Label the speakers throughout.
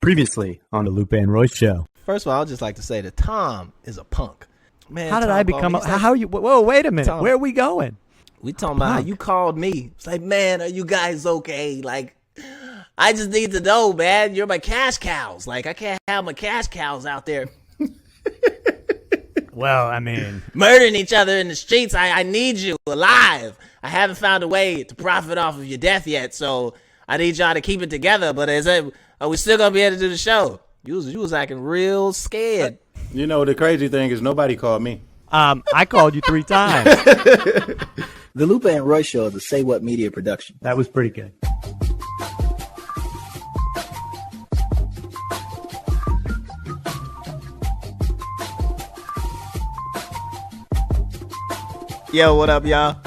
Speaker 1: Previously on the Lupe and Royce show.
Speaker 2: First of all, I'd just like to say that Tom is a punk. Man,
Speaker 1: How did
Speaker 2: Tom
Speaker 1: I become
Speaker 2: called me.
Speaker 1: how are you? Whoa, wait a minute.
Speaker 2: Tom.
Speaker 1: Where are we going?
Speaker 2: We talking about how you called me. It's like, man, are you guys okay? Like, I just need to know, man. You're my cash cows. Like, I can't have my cash cows out there
Speaker 1: Well, I mean,
Speaker 2: murdering each other in the streets. I need you alive. I haven't found a way to profit off of your death yet, so I need y'all to keep it together. But are we still gonna be able to do the show? You was acting real scared.
Speaker 3: You know, the crazy thing is nobody called me.
Speaker 1: I called you 3 times.
Speaker 4: The Lupe and Royce show is a Say What Media production.
Speaker 1: That was pretty good.
Speaker 2: Yo, what up, y'all?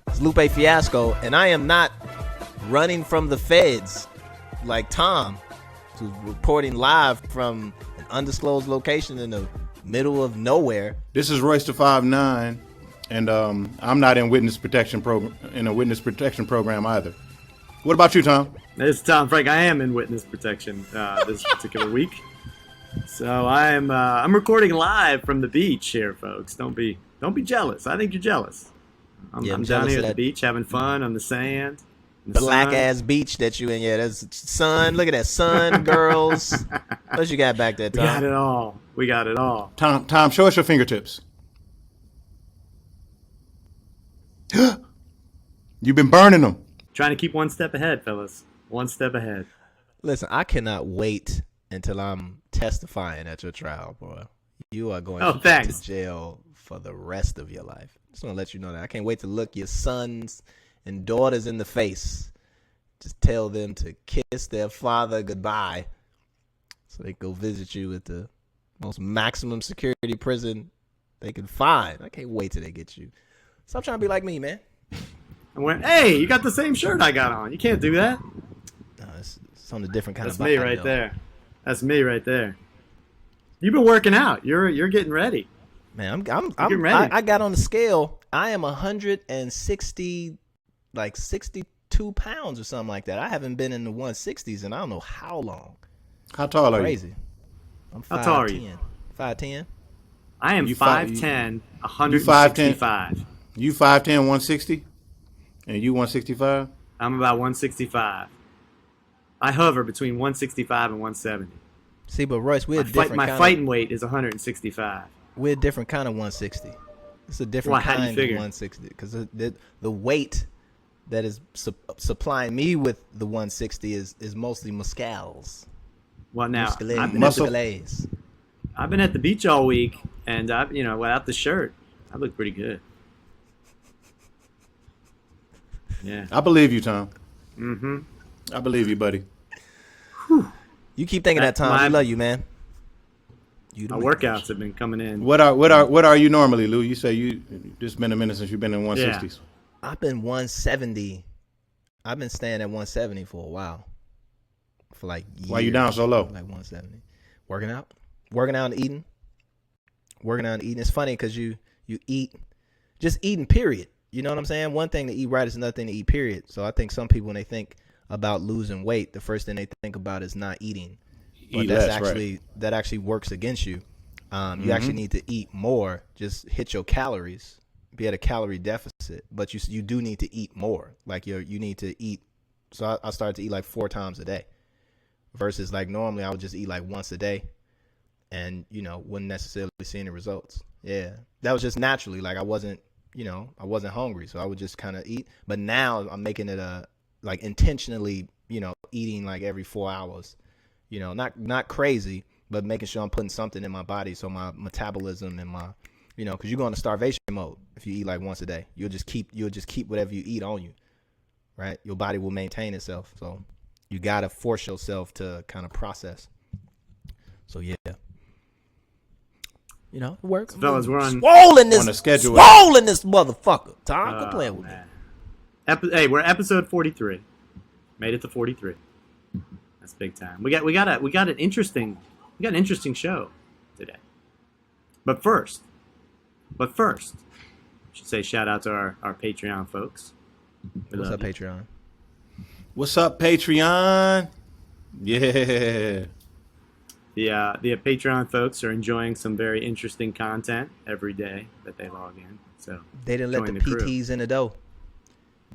Speaker 2: It's Lupe Fiasco, and I am not running from the feds like Tom, who's reporting live from an undisclosed location in the middle of nowhere.
Speaker 3: This is Royce the 5'9", and I'm not in witness protection program either. What about you, Tom?
Speaker 5: This is Tom Frank. I am in witness protection this particular week, so I'm recording live from the beach here, folks. Don't be jealous. I think you're jealous. I'm down here at the beach having fun on the sand.
Speaker 2: Black ass beach that you in. Yeah, there's sun. Look at that sun, girls. What you got back there, Tom?
Speaker 5: We got it all.
Speaker 3: Tom, show us your fingertips. You've been burning them.
Speaker 5: Trying to keep one step ahead, fellas. One step ahead.
Speaker 2: Listen, I cannot wait until I'm testifying at your trial, bro. You are going to jail for the rest of your life. Just want to let you know that. I can't wait to look your sons and daughters in the face. Just tell them to kiss their father goodbye so they go visit you at the most maximum security prison they can find. I can't wait till they get you. Stop trying to be like me, man.
Speaker 5: Hey, you got the same shirt I got on. You can't do that.
Speaker 2: No, it's on a different kind
Speaker 5: That's
Speaker 2: of
Speaker 5: me right there. That's me right there. You've been working out. You're getting ready.
Speaker 2: Man, I'm
Speaker 5: getting ready.
Speaker 2: I got on the scale. I am 160, like 62 pounds or something like that. I haven't been in the 160s in I don't know how long.
Speaker 3: How tall are you?
Speaker 2: Crazy. I'm 5'10".
Speaker 5: How tall are you?
Speaker 2: 5'10".
Speaker 5: I am 5'10", 165.
Speaker 3: You 5'10", 160? And you 165?
Speaker 5: I'm about 165. I hover between 165 and 170.
Speaker 2: See, but Royce, we're different.
Speaker 5: My fighting weight is 165.
Speaker 2: We're a different kind of 160. It's a different kind of 160 because the weight that is supplying me with the 160 is mostly muscles.
Speaker 5: Well, now
Speaker 2: I've
Speaker 5: been at the beach all week, and without the shirt, I look pretty good. Yeah,
Speaker 3: I believe you, Tom.
Speaker 5: Mm-hmm.
Speaker 3: I believe you, buddy.
Speaker 5: Whew.
Speaker 2: You keep thinking that, Tom. I love you, man.
Speaker 5: My workouts have been coming in.
Speaker 3: What are you normally, Lou? You say you just been a minute since you've been in 160s.
Speaker 2: Yeah. I've been 170. I've been staying at 170 for a while. For like years.
Speaker 3: Why you down so low?
Speaker 2: Like 170. Working out and eating. It's funny because you eat, just eating, period. You know what I'm saying? One thing to eat right is another thing to eat, period. So I think some people, when they think about losing weight, the first thing they think about is not eating. But that actually works against you. You actually need to eat more. Just hit your calories. Be at a calorie deficit, but you do need to eat more. Like you need to eat. So I started to eat like 4 times a day, versus like normally I would just eat like once a day, and wouldn't necessarily see any results. Yeah, that was just naturally. Like I wasn't hungry, so I would just kind of eat. But now I'm making it like intentionally, eating like every 4 hours. Not crazy, but making sure I'm putting something in my body so my metabolism and my, because you go into starvation mode if you eat like once a day. You'll just keep whatever you eat on you, right? Your body will maintain itself. So you gotta force yourself to kind of process. So yeah, it works.
Speaker 5: Fellas, we're on
Speaker 3: the schedule.
Speaker 2: Swollen this motherfucker. Tom, quit playing with me.
Speaker 5: Hey, we're episode 43. Made it to 43. That's big time. We got an interesting show today. But first, I should say shout out to our Patreon folks.
Speaker 2: What's up, Patreon?
Speaker 3: What's up, Patreon? Yeah.
Speaker 5: The Patreon folks are enjoying some very interesting content every day that they log in. So
Speaker 2: They didn't let the
Speaker 5: join crew.
Speaker 2: PTs in the dough.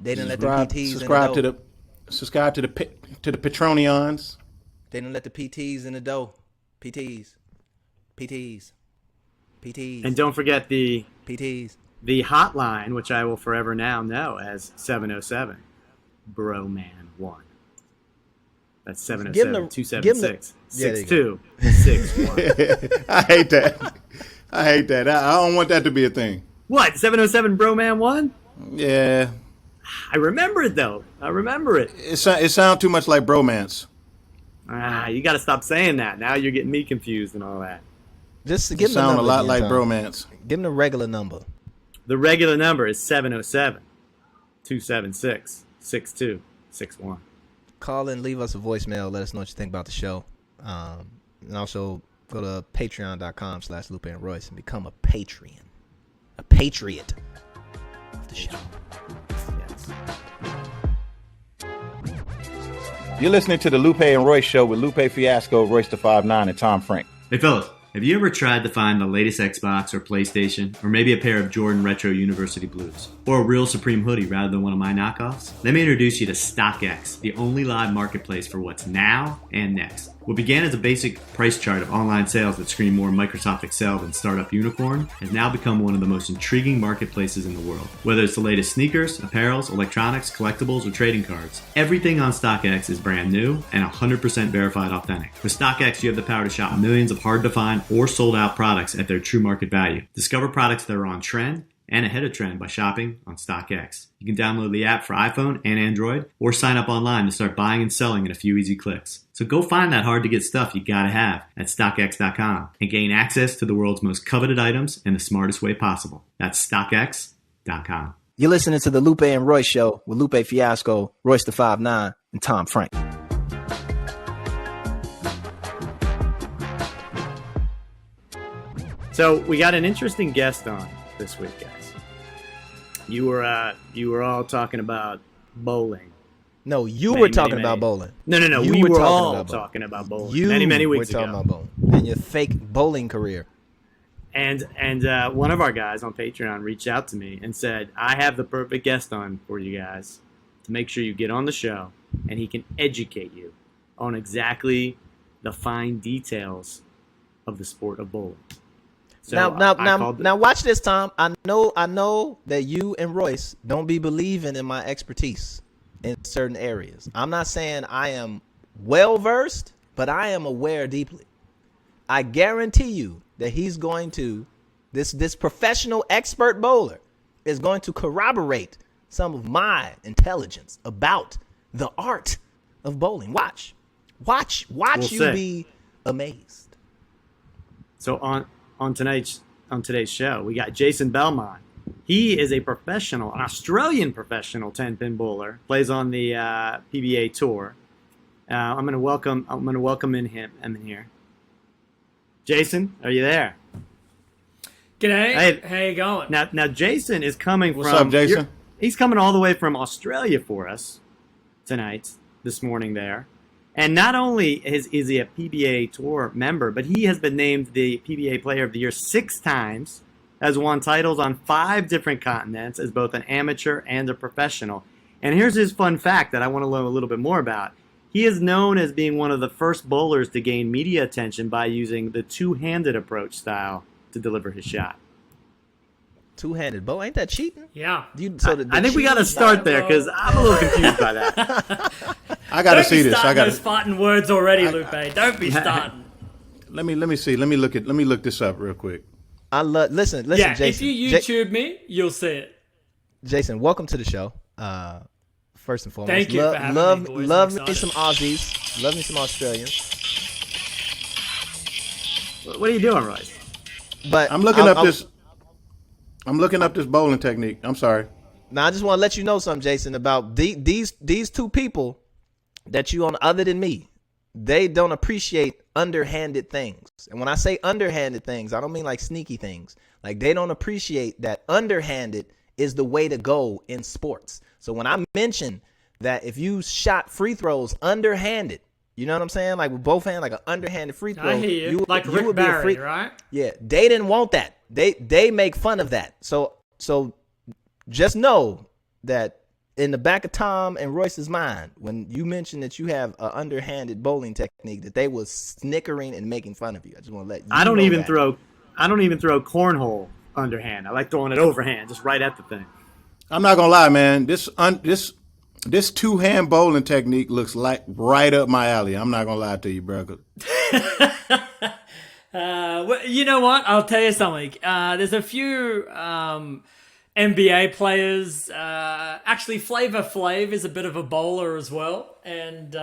Speaker 2: They didn't let the
Speaker 3: Subscribe,
Speaker 2: PTs
Speaker 3: subscribe
Speaker 2: in
Speaker 3: to
Speaker 2: the dough.
Speaker 3: subscribe to the Patreons.
Speaker 2: They didn't let the PTs in the dough. PTs.
Speaker 5: And don't forget the
Speaker 2: PTs.
Speaker 5: hotline, which I will forever now know as 707 Broman 1. That's
Speaker 2: Give them the-
Speaker 5: 707-276
Speaker 2: Yeah, there you go.
Speaker 5: 6261.
Speaker 3: I hate that. I don't want that to be a thing.
Speaker 5: What? 707 Broman 1?
Speaker 3: Yeah,
Speaker 5: I remember it though. I remember it.
Speaker 3: it sounds too much like bromance.
Speaker 5: You got to stop saying that. Now you're getting me confused and all that.
Speaker 2: Just
Speaker 3: It
Speaker 2: give them the
Speaker 3: sound a
Speaker 2: number
Speaker 3: lot
Speaker 2: again,
Speaker 3: like
Speaker 2: Tom.
Speaker 3: bromance.
Speaker 2: Give them the regular number.
Speaker 5: The regular number is 707-276-6261.
Speaker 2: Call and leave us a voicemail. Let us know what you think about the show. And also go to patreon.com/Lupe and Royce and become a patriot of the show.
Speaker 5: Yes.
Speaker 3: You're listening to the Lupe and Royce Show with Lupe Fiasco, Royce the 5'9", and Tom Frank.
Speaker 5: Hey fellas, have you ever tried to find the latest Xbox or PlayStation, or maybe a pair of Jordan Retro University Blues, or a real Supreme hoodie rather than one of my knockoffs? Let me introduce you to StockX, the only live marketplace for what's now and next. What began as a basic price chart of online sales that screamed more Microsoft Excel than Startup Unicorn has now become one of the most intriguing marketplaces in the world. Whether it's the latest sneakers, apparels, electronics, collectibles, or trading cards, everything on StockX is brand new and 100% verified authentic. With StockX, you have the power to shop millions of hard-to-find or sold-out products at their true market value. Discover products that are on trend and ahead of trend by shopping on StockX. You can download the app for iPhone and Android, or sign up online to start buying and selling in a few easy clicks. So go find that hard-to-get stuff you gotta have at StockX.com and gain access to the world's most coveted items in the smartest way possible. That's StockX.com.
Speaker 4: You're listening to the Lupe and Royce Show with Lupe Fiasco, Royce the 5'9", and Tom Frank.
Speaker 5: So we got an interesting guest on this week, guys. You were all talking about bowling.
Speaker 2: No, you
Speaker 5: Many,
Speaker 2: were talking
Speaker 5: many,
Speaker 2: about
Speaker 5: many.
Speaker 2: bowling.
Speaker 5: No.
Speaker 2: You
Speaker 5: We
Speaker 2: were
Speaker 5: were
Speaker 2: talking
Speaker 5: all
Speaker 2: about bowling.
Speaker 5: talking about bowling
Speaker 2: You
Speaker 5: many
Speaker 2: were
Speaker 5: weeks
Speaker 2: talking
Speaker 5: ago.
Speaker 2: about bowling and your fake bowling career.
Speaker 5: And one of our guys on Patreon reached out to me and said, I have the perfect guest on for you guys to make sure you get on the show, and he can educate you on exactly the fine details of the sport of bowling. So
Speaker 2: Now watch this, Tom. I know that you and Royce don't be believing in my expertise in certain areas. I'm not saying I am well versed, but I am aware deeply. I guarantee you that he's going to this professional expert bowler is going to corroborate some of my intelligence about the art of bowling. Watch
Speaker 5: We'll
Speaker 2: you
Speaker 5: see.
Speaker 2: be amazed.
Speaker 5: So on today's show, we got Jason Belmonte. He is an Australian professional 10-pin bowler. Plays on the PBA tour. I'm gonna welcome him here. Jason, are you there?
Speaker 6: G'day.
Speaker 5: Hey.
Speaker 6: How you going?
Speaker 5: Now Jason is coming
Speaker 3: What's
Speaker 5: from.
Speaker 3: up, Jason?
Speaker 5: He's coming all the way from Australia for us this morning there. And not only is he a PBA Tour member, but he has been named the PBA Player of the Year 6 times, has won titles on 5 different continents as both an amateur and a professional. And here's his fun fact that I want to learn a little bit more about. He is known as being one of the first bowlers to gain media attention by using the two-handed approach style to deliver his shot.
Speaker 2: Two-handed bow, ain't that cheating?
Speaker 6: Yeah.
Speaker 5: I think we got to start there because I'm a little confused by that.
Speaker 3: I gotta
Speaker 6: Don't
Speaker 3: see
Speaker 6: be
Speaker 3: this. I
Speaker 6: starting
Speaker 3: gotta
Speaker 6: those fighting words already, Lupe. Don't be starting.
Speaker 3: let me see. Let me look this up real quick.
Speaker 2: Listen,
Speaker 6: Yeah,
Speaker 2: Jason.
Speaker 6: if you YouTube me, you'll see it.
Speaker 2: Jason, welcome to the show. First and foremost,
Speaker 6: Thank you for having
Speaker 2: love,
Speaker 6: me, boys.
Speaker 2: love
Speaker 6: I'm
Speaker 2: me
Speaker 6: excited.
Speaker 2: some Aussies, love me some Australians.
Speaker 5: What are you doing, Royce?
Speaker 2: But
Speaker 3: I'm looking up this. I'm looking up this bowling technique. I'm sorry.
Speaker 2: Now I just want to let you know something, Jason, about these two people that you on other than me. They don't appreciate underhanded things, and when I say underhanded things, I don't mean like sneaky things. Like they don't appreciate that underhanded is the way to go in sports. So when I mention that if you shot free throws underhanded, You know what I'm saying? Like with both hands, like an underhanded free throw.
Speaker 6: I hear you. Like Rick
Speaker 2: would be a
Speaker 6: Barry,
Speaker 2: free.
Speaker 6: right?
Speaker 2: Yeah, they didn't want that. They make fun of that. So just know that in the back of Tom and Royce's mind, when you mentioned that you have an underhanded bowling technique, that they was snickering and making fun of you. I just want to let you.
Speaker 5: I don't
Speaker 2: know
Speaker 5: even
Speaker 2: that.
Speaker 5: throw cornhole underhand. I like throwing it overhand, just right at the thing.
Speaker 3: I'm not gonna lie, man. This two-hand bowling technique looks like right up my alley. I'm not gonna lie to you, bro.
Speaker 6: Well, you know what? I'll tell you something. There's a few NBA players. Actually, Flavor Flav is a bit of a bowler as well, and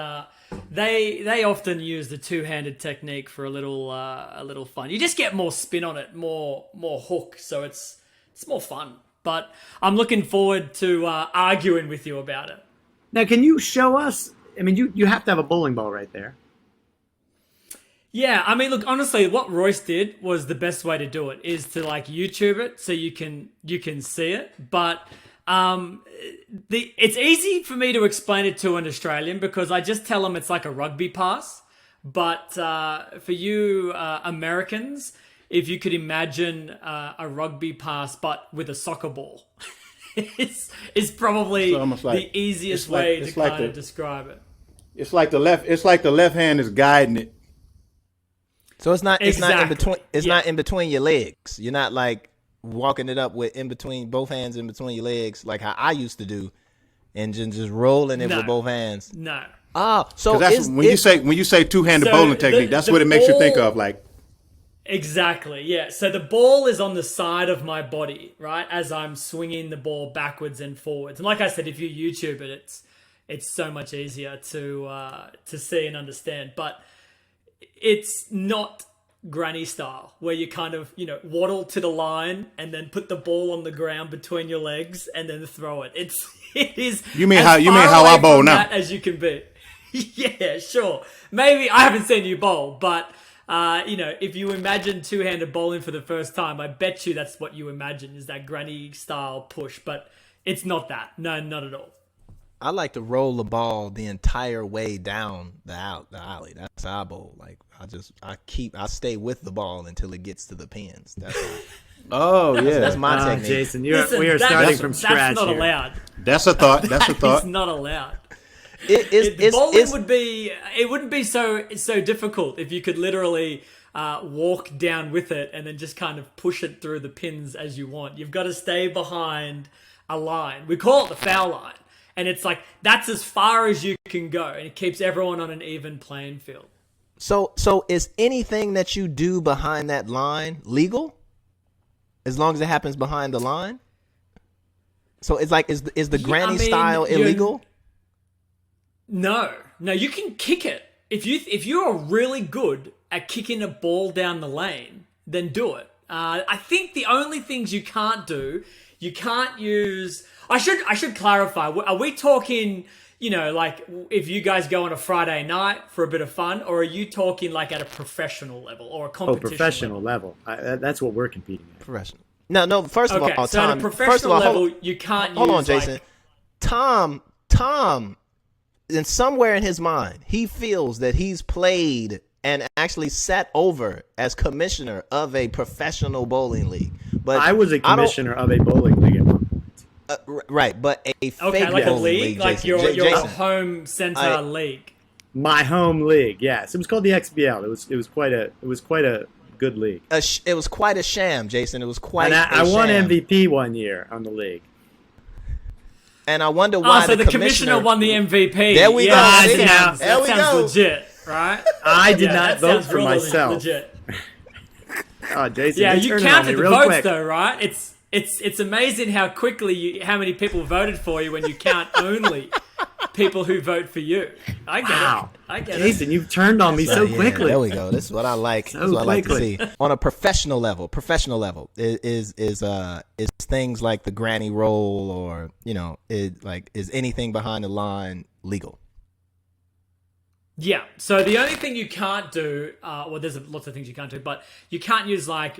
Speaker 6: they often use the two-handed technique for a little fun. You just get more spin on it, more hook, so it's more fun. But I'm looking forward to arguing with you about it.
Speaker 5: Now, can you show us? I mean, you have to have a bowling ball right there.
Speaker 6: Yeah, I mean, look, honestly, what Royce did was the best way to do it is to like YouTube it so you can see it. But it's easy for me to explain it to an Australian because I just tell them it's like a rugby pass. But for you Americans, if you could imagine a rugby pass but with a soccer ball, is probably the easiest way to kind of describe it.
Speaker 3: It's like the left hand is guiding it.
Speaker 2: So it's not in
Speaker 6: Exactly.
Speaker 2: between. It's
Speaker 6: Yeah.
Speaker 2: not in between your legs. You're not like walking it up with in between both hands in between your legs like how I used to do, and just rolling it
Speaker 6: No.
Speaker 2: with both hands.
Speaker 6: No.
Speaker 2: Ah, so
Speaker 3: That's when you say two-handed
Speaker 6: So
Speaker 3: bowling technique. That's
Speaker 6: the
Speaker 3: what it makes you think
Speaker 6: ball-
Speaker 3: of. Like,
Speaker 6: Exactly, yeah. So the ball is on the side of my body, right? As I'm swinging the ball backwards and forwards. And like I said, if you YouTube it, it's so much easier to see and understand. But it's not granny style where you kind of, waddle to the line and then put the ball on the ground between your legs and then throw it. It is
Speaker 3: You mean
Speaker 6: as
Speaker 3: how
Speaker 6: far
Speaker 3: I
Speaker 6: away
Speaker 3: bowl
Speaker 6: from
Speaker 3: now?
Speaker 6: that as you can be. Yeah, sure. Maybe I haven't seen you bowl, but if you imagine two-handed bowling for the first time, I bet you that's what you imagine is that granny style push, but it's not that. No, not at all.
Speaker 2: I like to roll the ball the entire way down the alley. That's how I bowl. Like I stay with the ball until it gets to the pins. That's that's my technique.
Speaker 5: Jason,
Speaker 6: Listen,
Speaker 5: we are
Speaker 6: that's-
Speaker 5: starting from scratch
Speaker 6: That's not
Speaker 5: here.
Speaker 6: allowed.
Speaker 3: that's a thought. That's a
Speaker 6: It's
Speaker 3: thought.
Speaker 6: not allowed.
Speaker 2: It's
Speaker 6: Wouldn't be so difficult if you could literally walk down with it and then just kind of push it through the pins as you want. You've got to stay behind a line. We call it the foul line. And it's like, that's as far as you can go. And it keeps everyone on an even playing field.
Speaker 2: So is anything that you do behind that line legal? As long as it happens behind the line? So it's like, is the granny style illegal?
Speaker 6: No, you can kick it. If you are really good at kicking a ball down the lane, then do it. I think the only things you can't do, you can't use. I should clarify. Are we talking, like if you guys go on a Friday night for a bit of fun, or are you talking like at a professional level or a competition?
Speaker 5: Professional level. That's what we're competing at.
Speaker 2: Professional. No. First of all,
Speaker 6: so
Speaker 2: Tom.
Speaker 6: at a professional
Speaker 2: First of all,
Speaker 6: level, you can't use.
Speaker 2: Hold on, Jason.
Speaker 6: Like,
Speaker 2: Tom, and somewhere in his mind, he feels that he's played and actually sat over as commissioner of a professional bowling league. But
Speaker 5: I was a commissioner of a bowling league at one point.
Speaker 2: Right, but a fake
Speaker 6: like a
Speaker 2: bowling
Speaker 6: league, like
Speaker 2: Jason.
Speaker 6: your
Speaker 2: Jason.
Speaker 6: home center league.
Speaker 5: My home league, yes, it was called the XBL. It was quite a good league.
Speaker 2: It was quite a sham, Jason. It was quite.
Speaker 5: And I
Speaker 2: a
Speaker 5: won
Speaker 2: sham.
Speaker 5: MVP one year on the league.
Speaker 2: And I wonder why
Speaker 6: So the commissioner won the MVP.
Speaker 2: There we go.
Speaker 6: That
Speaker 2: See?
Speaker 6: sounds,
Speaker 2: There
Speaker 6: that
Speaker 2: we
Speaker 6: sounds
Speaker 2: go.
Speaker 6: legit, right?
Speaker 5: I did not
Speaker 6: that
Speaker 5: vote
Speaker 6: sounds
Speaker 5: for
Speaker 6: real
Speaker 5: myself.
Speaker 6: Legit.
Speaker 5: Oh, Jason,
Speaker 6: Yeah, you
Speaker 5: turned it on
Speaker 6: counted
Speaker 5: me
Speaker 6: the
Speaker 5: real
Speaker 6: votes
Speaker 5: quick.
Speaker 6: though, right? It's amazing how quickly how many people voted for you when you count only people who vote for you. I get
Speaker 5: Wow.
Speaker 6: it. I get
Speaker 5: Jason, you've turned on me so
Speaker 2: Yeah,
Speaker 5: quickly.
Speaker 2: There we go. This is what I like.
Speaker 5: So
Speaker 2: This is what I like to
Speaker 5: quickly.
Speaker 2: see. On a professional level is things like the granny roll or is anything behind the line legal?
Speaker 6: Yeah. So the only thing you can't do, there's lots of things you can't do, but you can't use like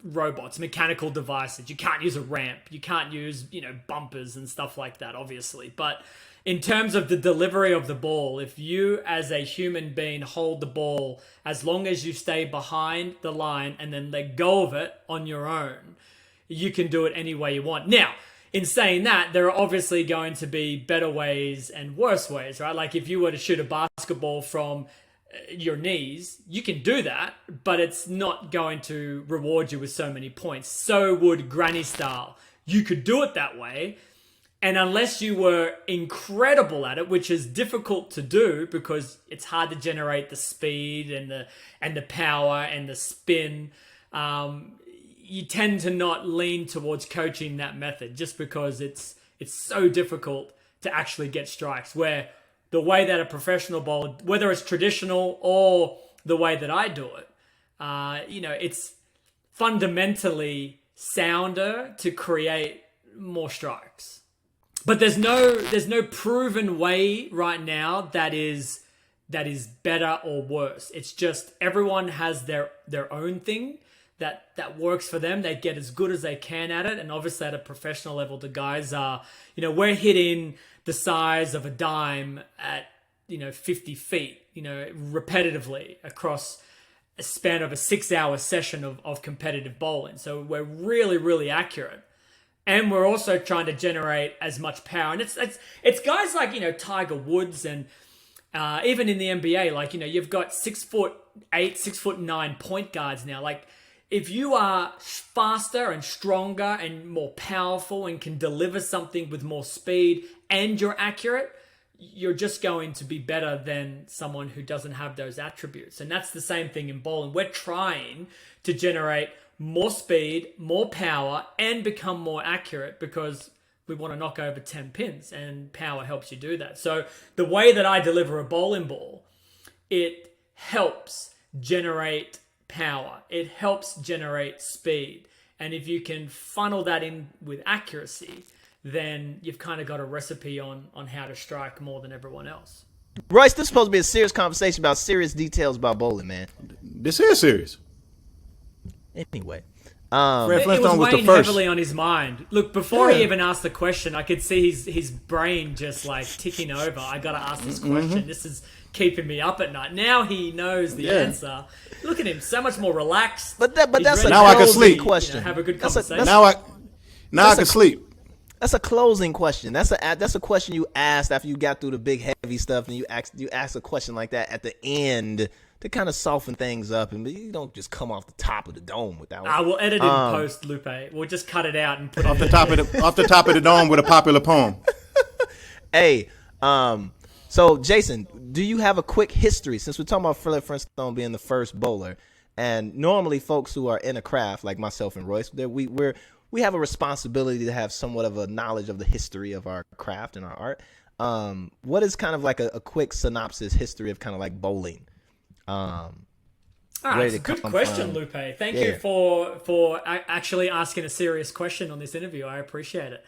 Speaker 6: robots, mechanical devices. You can't use a ramp. You can't use bumpers and stuff like that, obviously. But in terms of the delivery of the ball, if you as a human being hold the ball, as long as you stay behind the line and then let go of it on your own, you can do it any way you want. Now, in saying that, there are obviously going to be better ways and worse ways, right? Like if you were to shoot a basketball from your knees, you can do that, but it's not going to reward you with so many points. So would granny style. You could do it that way, and unless you were incredible at it, which is difficult to do because it's hard to generate the speed and the power and the spin, you tend to not lean towards coaching that method just because it's so difficult to actually get strikes. Where the way that a professional bowler, whether it's traditional or the way that I do it, it's fundamentally sounder to create more strikes. But there's no proven way right now that is better or worse. It's just everyone has their own thing that works for them. They get as good as they can at it. And obviously at a professional level, the guys are, we're hitting the size of a dime at, 50 feet, repetitively across a span of a 6-hour session of competitive bowling. So we're really, really accurate. And we're also trying to generate as much power. And it's guys like, Tiger Woods and even in the NBA, like, you've got 6'8", 6'9" point guards now. Like, if you are faster and stronger and more powerful and can deliver something with more speed and you're accurate, you're just going to be better than someone who doesn't have those attributes. And that's the same thing in bowling. We're trying to generate more speed, more power, and become more accurate because we want to knock over 10 pins, and power helps you do that. So the way that I deliver a bowling ball, it helps generate power. It helps generate speed. And if you can funnel that in with accuracy, then you've kind of got a recipe on how to strike more than everyone else.
Speaker 2: Royce, this is supposed to be a serious conversation about serious details about bowling, man.
Speaker 3: This is serious.
Speaker 2: Anyway,
Speaker 3: Fred
Speaker 6: It
Speaker 3: Flintstone
Speaker 6: was
Speaker 3: was the
Speaker 6: weighing
Speaker 3: first.
Speaker 6: heavily on his mind. Look, before he even asked the question, I could see his brain just like ticking over. I got to ask this question. This is keeping me up at night. Now he knows the answer. Look at him, so much more relaxed.
Speaker 2: But that's
Speaker 6: ready
Speaker 2: a
Speaker 3: Now I can
Speaker 2: closing
Speaker 3: sleep.
Speaker 2: question.
Speaker 6: have a good
Speaker 2: That's
Speaker 6: conversation.
Speaker 3: Now I can sleep.
Speaker 2: That's a closing question. That's a question you asked after you got through the big heavy stuff, and you ask a question like that at the end to kind of soften things up, and you don't just come off the top of the dome with that one.
Speaker 6: I will edit in post, Lupe. We'll just cut it out and put it
Speaker 3: Off the top of the dome with a popular poem.
Speaker 2: Hey, so Jason, do you have a quick history, since we're talking about Fred Flintstone being the first bowler, and normally folks who are in a craft like myself and Royce, we have a responsibility to have somewhat of a knowledge of the history of our craft and our art. What is kind of like a quick synopsis history of kind of like bowling?
Speaker 6: All right, it's a good question, Lupe. Thank you for actually asking a serious question on this interview. I appreciate it.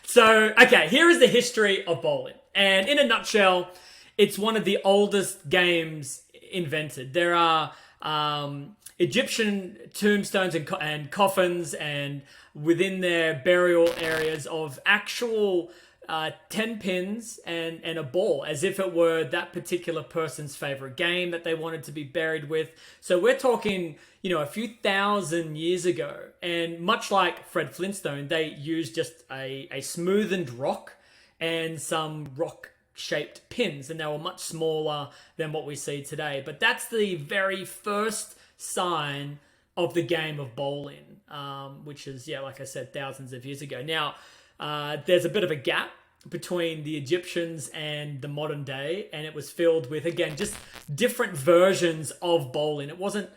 Speaker 6: So, okay, here is the history of bowling. And in a nutshell, it's one of the oldest games invented. There are Egyptian tombstones and coffins, and within their burial areas of actual 10 pins and a ball, as if it were that particular person's favorite game that they wanted to be buried with. So we're talking, a few thousand years ago. And much like Fred Flintstone, they used just a smoothened rock and some rock-shaped pins, and they were much smaller than what we see today. But that's the very first sign of the game of bowling, which is, like I said, thousands of years ago. Now, there's a bit of a gap between the Egyptians and the modern day, and it was filled with, again, just different versions of bowling. It wasn't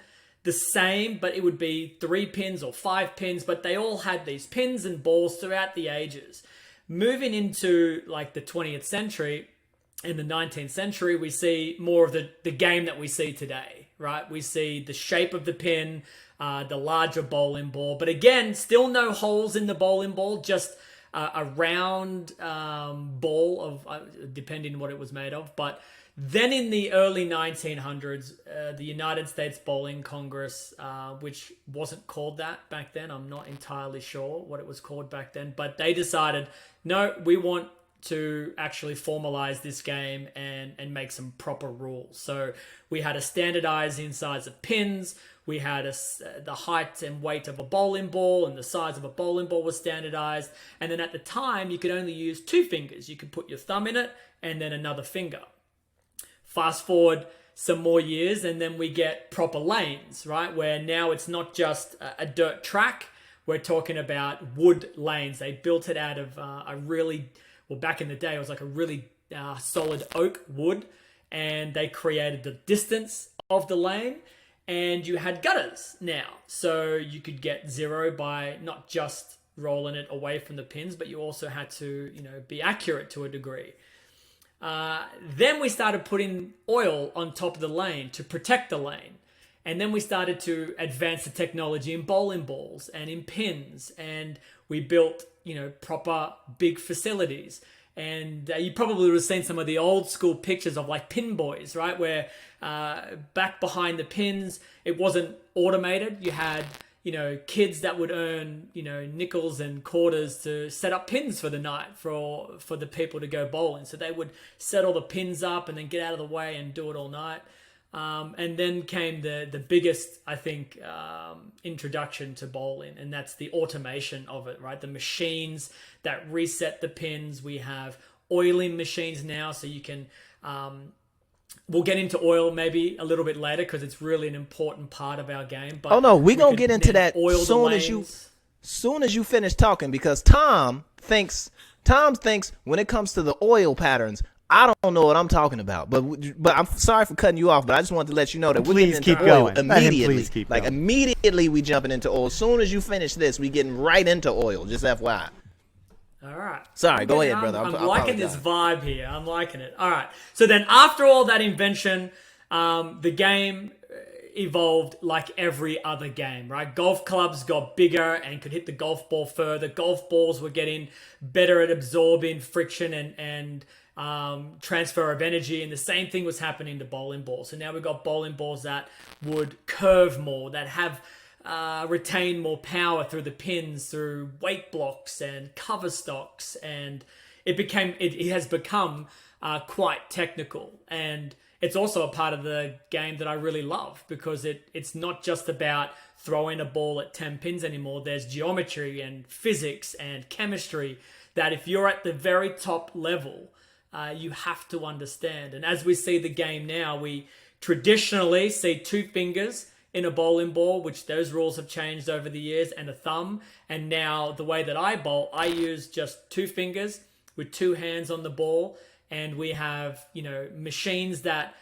Speaker 6: the same, but it would be 3 pins or 5 pins, but they all had these pins and balls throughout the ages. Moving into like the 20th century, in the 19th century, we see more of the game that we see today, right? We see the shape of the pin, the larger bowling ball, but again, still no holes in the bowling ball, just a round ball of, depending what it was made of. But then in the early 1900s, the United States Bowling Congress, which wasn't called that back then, I'm not entirely sure what it was called back then, but they decided, no, we want to actually formalize this game and make some proper rules. So we had to standardize in size of pins. We had the height and weight of a bowling ball, and the size of a bowling ball was standardized. And then at the time, you could only use 2 fingers. You could put your thumb in it and then another finger. Fast forward some more years, and then we get proper lanes, right? Where now it's not just a dirt track. We're talking about wood lanes. They built it out of well, back in the day, it was like a really solid oak wood, and they created the distance of the lane, and you had gutters now. So you could get 0 by not just rolling it away from the pins, but you also had to, be accurate to a degree. Then we started putting oil on top of the lane to protect the lane. And then we started to advance the technology in bowling balls and in pins. And we built, proper big facilities. And you probably would have seen some of the old school pictures of like pin boys, right? Where back behind the pins, it wasn't automated. You had, kids that would earn, nickels and quarters to set up pins for the night for the people to go bowling. So they would set all the pins up and then get out of the way and do it all night. And then came the biggest, I think, introduction to bowling, and that's the automation of it, right? The machines that reset the pins. We have oiling machines now, so you can... we'll get into oil maybe a little bit later because it's really an important part of our game. But
Speaker 2: we're going to get into that soon as you finish talking, because Tom thinks when it comes to the oil patterns, I don't know what I'm talking about, but I'm sorry for cutting you off, but I just wanted to let you know that we're getting into oil immediately. Immediately we jumping into oil. As soon as you finish this, we getting right into oil. Just FYI.
Speaker 6: All right.
Speaker 2: Sorry, go ahead, brother.
Speaker 6: I'm liking this vibe here. I'm liking it. All right. So then after all that invention, the game evolved like every other game, right? Golf clubs got bigger and could hit the golf ball further. Golf balls were getting better at absorbing friction and transfer of energy, and the same thing was happening to bowling balls. So now we've got bowling balls that would curve more, that have retain more power through the pins, through weight blocks and cover stocks, and it has become quite technical. And it's also a part of the game that I really love, because it's not just about throwing a ball at 10 pins anymore. There's geometry and physics and chemistry that if you're at the very top level, you have to understand. And as we see the game now, we traditionally see 2 fingers in a bowling ball, which those rules have changed over the years, and a thumb. And now the way that I bowl, I use just 2 fingers with 2 hands on the ball. And we have, machines that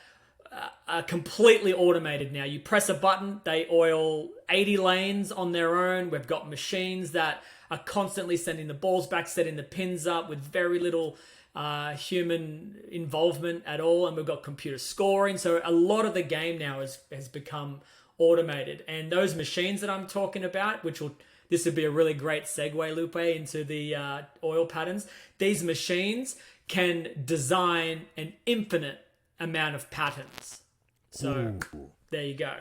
Speaker 6: are completely automated now. You press a button, they oil 80 lanes on their own. We've got machines that are constantly sending the balls back, setting the pins up with very little human involvement at all. And we've got computer scoring. So a lot of the game now has become automated. And those machines that I'm talking about, this would be a really great segue, Lupe, into the oil patterns. These machines can design an infinite amount of patterns. So there you go.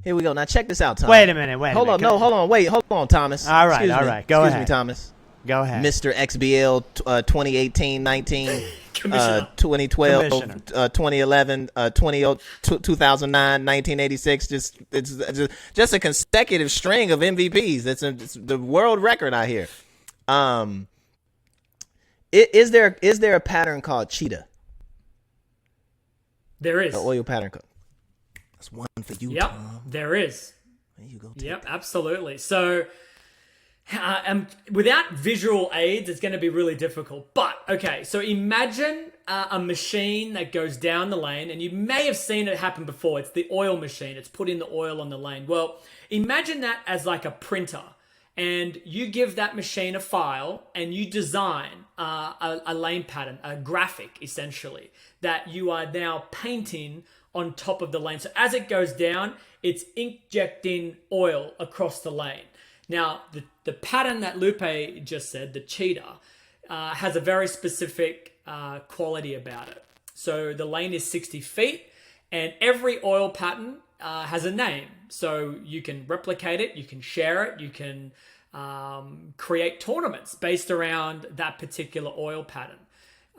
Speaker 2: Here we go. Now check this out, Tom.
Speaker 1: Wait a minute. Hold on.
Speaker 2: Hold on, Thomas.
Speaker 1: All right. Go ahead.
Speaker 2: Excuse me, Thomas.
Speaker 1: Go ahead.
Speaker 2: Mr. XBL 2018-19, 2012, 2011, 2009, 1986. Just a consecutive string of MVPs. It's the world record out here. Is there a pattern called cheetah?
Speaker 6: There is.
Speaker 2: The oil pattern code. That's one for you,
Speaker 6: Yep,
Speaker 2: Tom.
Speaker 6: there is.
Speaker 2: There you go.
Speaker 6: Yep, absolutely. So without visual aids, it's going to be really difficult. But, okay, so imagine a machine that goes down the lane, and you may have seen it happen before. It's the oil machine. It's putting the oil on the lane. Well, imagine that as like a printer. And you give that machine a file, and you design a lane pattern, a graphic, essentially, that you are now painting on top of the lane. So as it goes down, it's injecting oil across the lane. Now, the pattern that Lupe just said, the cheetah, has a very specific quality about it. So the lane is 60 feet, and every oil pattern has a name. So you can replicate it, you can share it, you can create tournaments based around that particular oil pattern.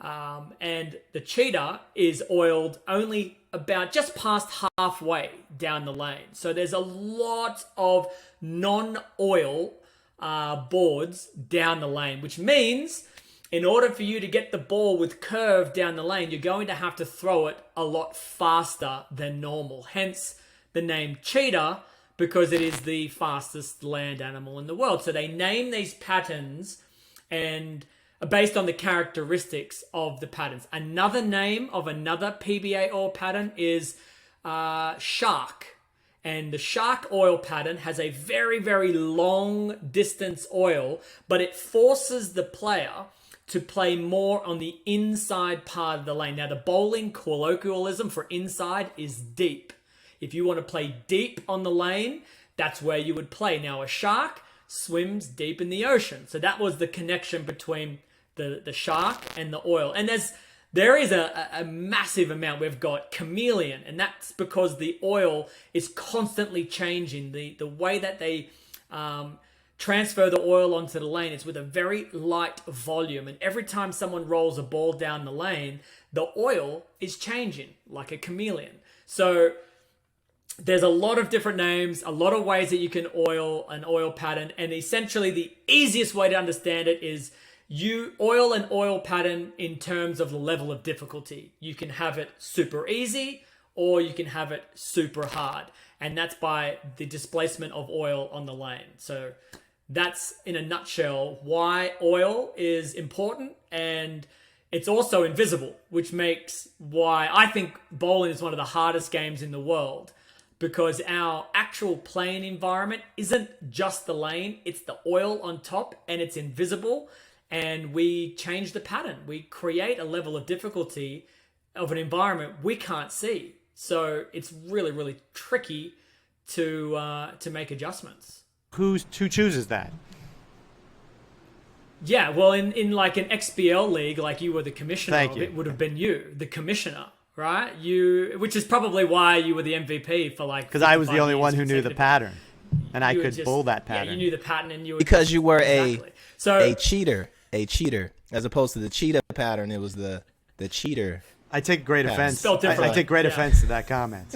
Speaker 6: And the cheetah is oiled only about just past halfway down the lane. So there's a lot of non-oil boards down the lane, which means in order for you to get the ball with curve down the lane, you're going to have to throw it a lot faster than normal. Hence the name cheetah, because it is the fastest land animal in the world. So they name these patterns and based on the characteristics of the patterns. Another name of another PBA oil pattern is shark. And the shark oil pattern has a very, very long distance oil, but it forces the player to play more on the inside part of the lane. Now, the bowling colloquialism for inside is deep. If you want to play deep on the lane, that's where you would play. Now, a shark swims deep in the ocean. So that was the connection between the shark and the oil. And there is a massive amount. We've got chameleon, and that's because the oil is constantly changing. The way that they transfer the oil onto the lane is with a very light volume. And every time someone rolls a ball down the lane, the oil is changing like a chameleon. So there's a lot of different names, a lot of ways that you can oil an oil pattern. And essentially the easiest way to understand it is you oil an oil pattern in terms of the level of difficulty. You can have it super easy or you can have it super hard. And that's by the displacement of oil on the lane. So that's in a nutshell why oil is important, and it's also invisible, which makes why I think bowling is one of the hardest games in the world, because our actual playing environment isn't just the lane, it's the oil on top, and it's invisible, and we change the pattern. We create a level of difficulty of an environment we can't see. So it's really, really tricky to make adjustments.
Speaker 1: Who chooses that?
Speaker 6: Yeah, well, in like an XBL league, like you were the commissioner of it, would have been you, the commissioner, right? Which is probably why you were the MVP for like.
Speaker 1: Because I was the only one who knew the pattern, and I could bowl that pattern.
Speaker 6: Yeah, you knew the pattern, and you were
Speaker 2: because you were
Speaker 6: exactly.
Speaker 2: a cheater, as opposed to the cheetah pattern. It was the cheater.
Speaker 1: I take great offense.
Speaker 6: Spelled differently.
Speaker 1: I take great offense to that comment.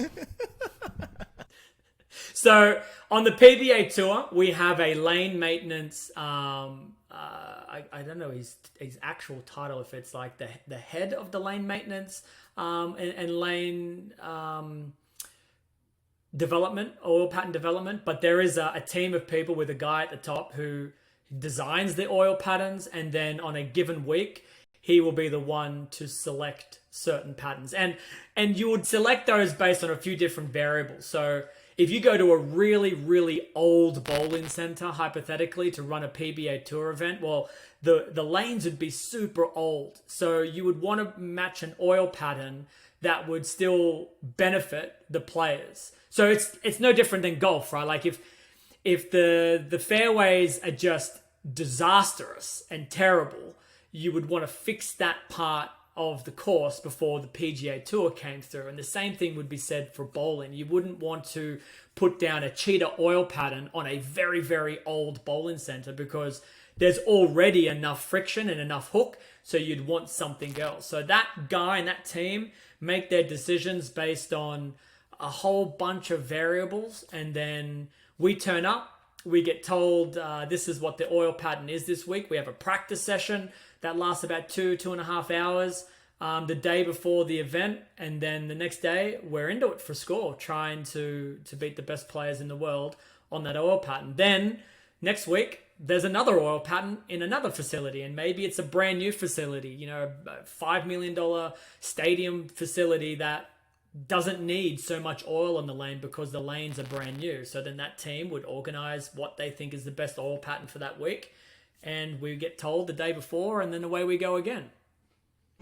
Speaker 6: So on the PBA tour, we have a lane maintenance. I don't know his actual title, if it's like the head of the lane maintenance and lane development, oil pattern development. But there is a team of people with a guy at the top who designs the oil patterns, and then on a given week, he will be the one to select certain patterns. And you would select those based on a few different variables. So if you go to a really, really old bowling center, hypothetically, to run a PBA Tour event, well, the lanes would be super old. So you would want to match an oil pattern that would still benefit the players. So it's no different than golf, right? Like if the fairways are just disastrous and terrible, you would want to fix that part of the course before the PGA Tour came through. And the same thing would be said for bowling. You wouldn't want to put down a cheetah oil pattern on a very, very old bowling center because there's already enough friction and enough hook, so you'd want something else. So that guy and that team make their decisions based on a whole bunch of variables, and then we turn up, we get told this is what the oil pattern is this week. We have a practice session that lasts about 2.5 hours the day before the event, and then the next day we're into it for score, trying to beat the best players in the world on that oil pattern. Then next week there's another oil pattern in another facility, and maybe it's a brand new facility, a $5 million stadium facility that doesn't need so much oil on the lane because the lanes are brand new. So then that team would organize what they think is the best oil pattern for that week, and we get told the day before, and then away we go again.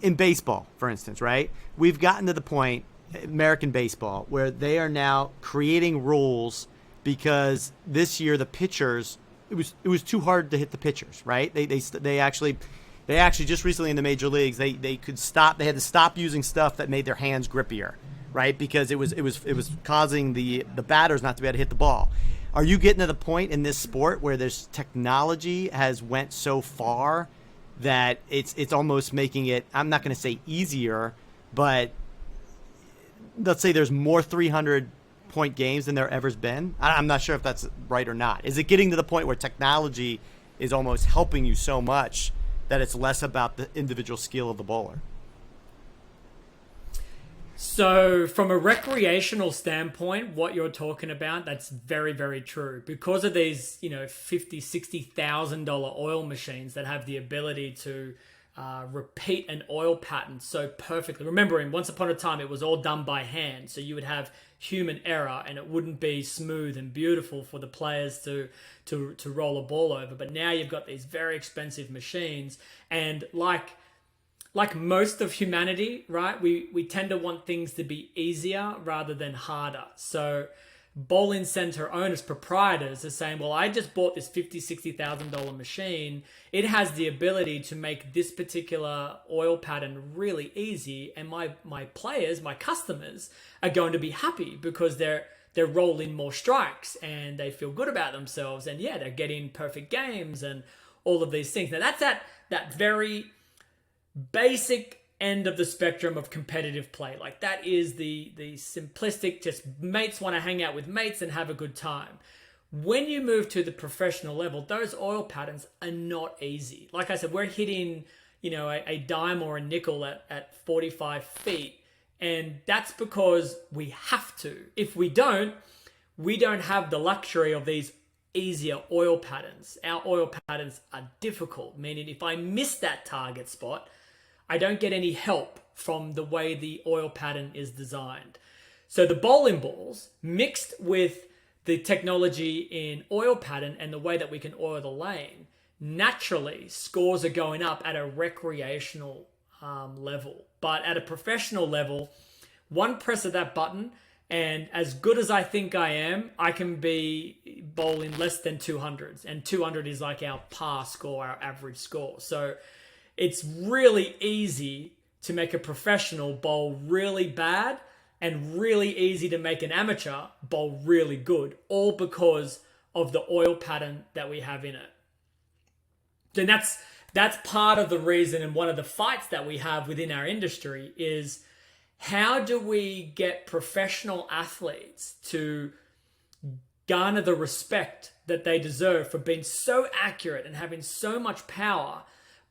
Speaker 1: In baseball, for instance, right? We've gotten to the point, American baseball, where they are now creating rules because this year the pitchers it was too hard to hit the pitchers, right? They actually just recently in the major leagues they had to stop using stuff that made their hands grippier, right? Because it was causing the batters not to be able to hit the ball. Are you getting to the point in this sport where there's technology has went so far that it's almost making it, I'm not going to say easier, but let's say there's more 300-point games than there ever's been? I'm not sure if that's right or not. Is it getting to the point where technology is almost helping you so much that it's less about the individual skill of the bowler?
Speaker 6: So from a recreational standpoint, what you're talking about, that's very, very true. Because of these, $50,000, $60,000 oil machines that have the ability to repeat an oil pattern so perfectly. Remembering, once upon a time, it was all done by hand. So you would have human error and it wouldn't be smooth and beautiful for the players to roll a ball over. But now you've got these very expensive machines, and like most of humanity, right? We tend to want things to be easier rather than harder. So bowling center owners, proprietors are saying, well, I just bought this $50,000, $60,000 machine. It has the ability to make this particular oil pattern really easy. And my players, my customers are going to be happy because they're rolling more strikes and they feel good about themselves. And yeah, they're getting perfect games and all of these things. Now that's that very basic end of the spectrum of competitive play. Like that is the simplistic, just mates want to hang out with mates and have a good time. When you move to the professional level, those oil patterns are not easy. Like I said, we're hitting, a dime or a nickel at 45 feet. And that's because we have to. If we don't have the luxury of these easier oil patterns. Our oil patterns are difficult, meaning if I miss that target spot, I don't get any help from the way the oil pattern is designed. So the bowling balls mixed with the technology in oil pattern and the way that we can oil the lane, naturally scores are going up at a recreational level. But at a professional level, one press of that button, and as good as I think I am, I can be bowling less than 200s. And 200 is like our par score, our average score. So it's really easy to make a professional bowl really bad and really easy to make an amateur bowl really good, all because of the oil pattern that we have in it. And that's part of the reason, and one of the fights that we have within our industry is, how do we get professional athletes to garner the respect that they deserve for being so accurate and having so much power?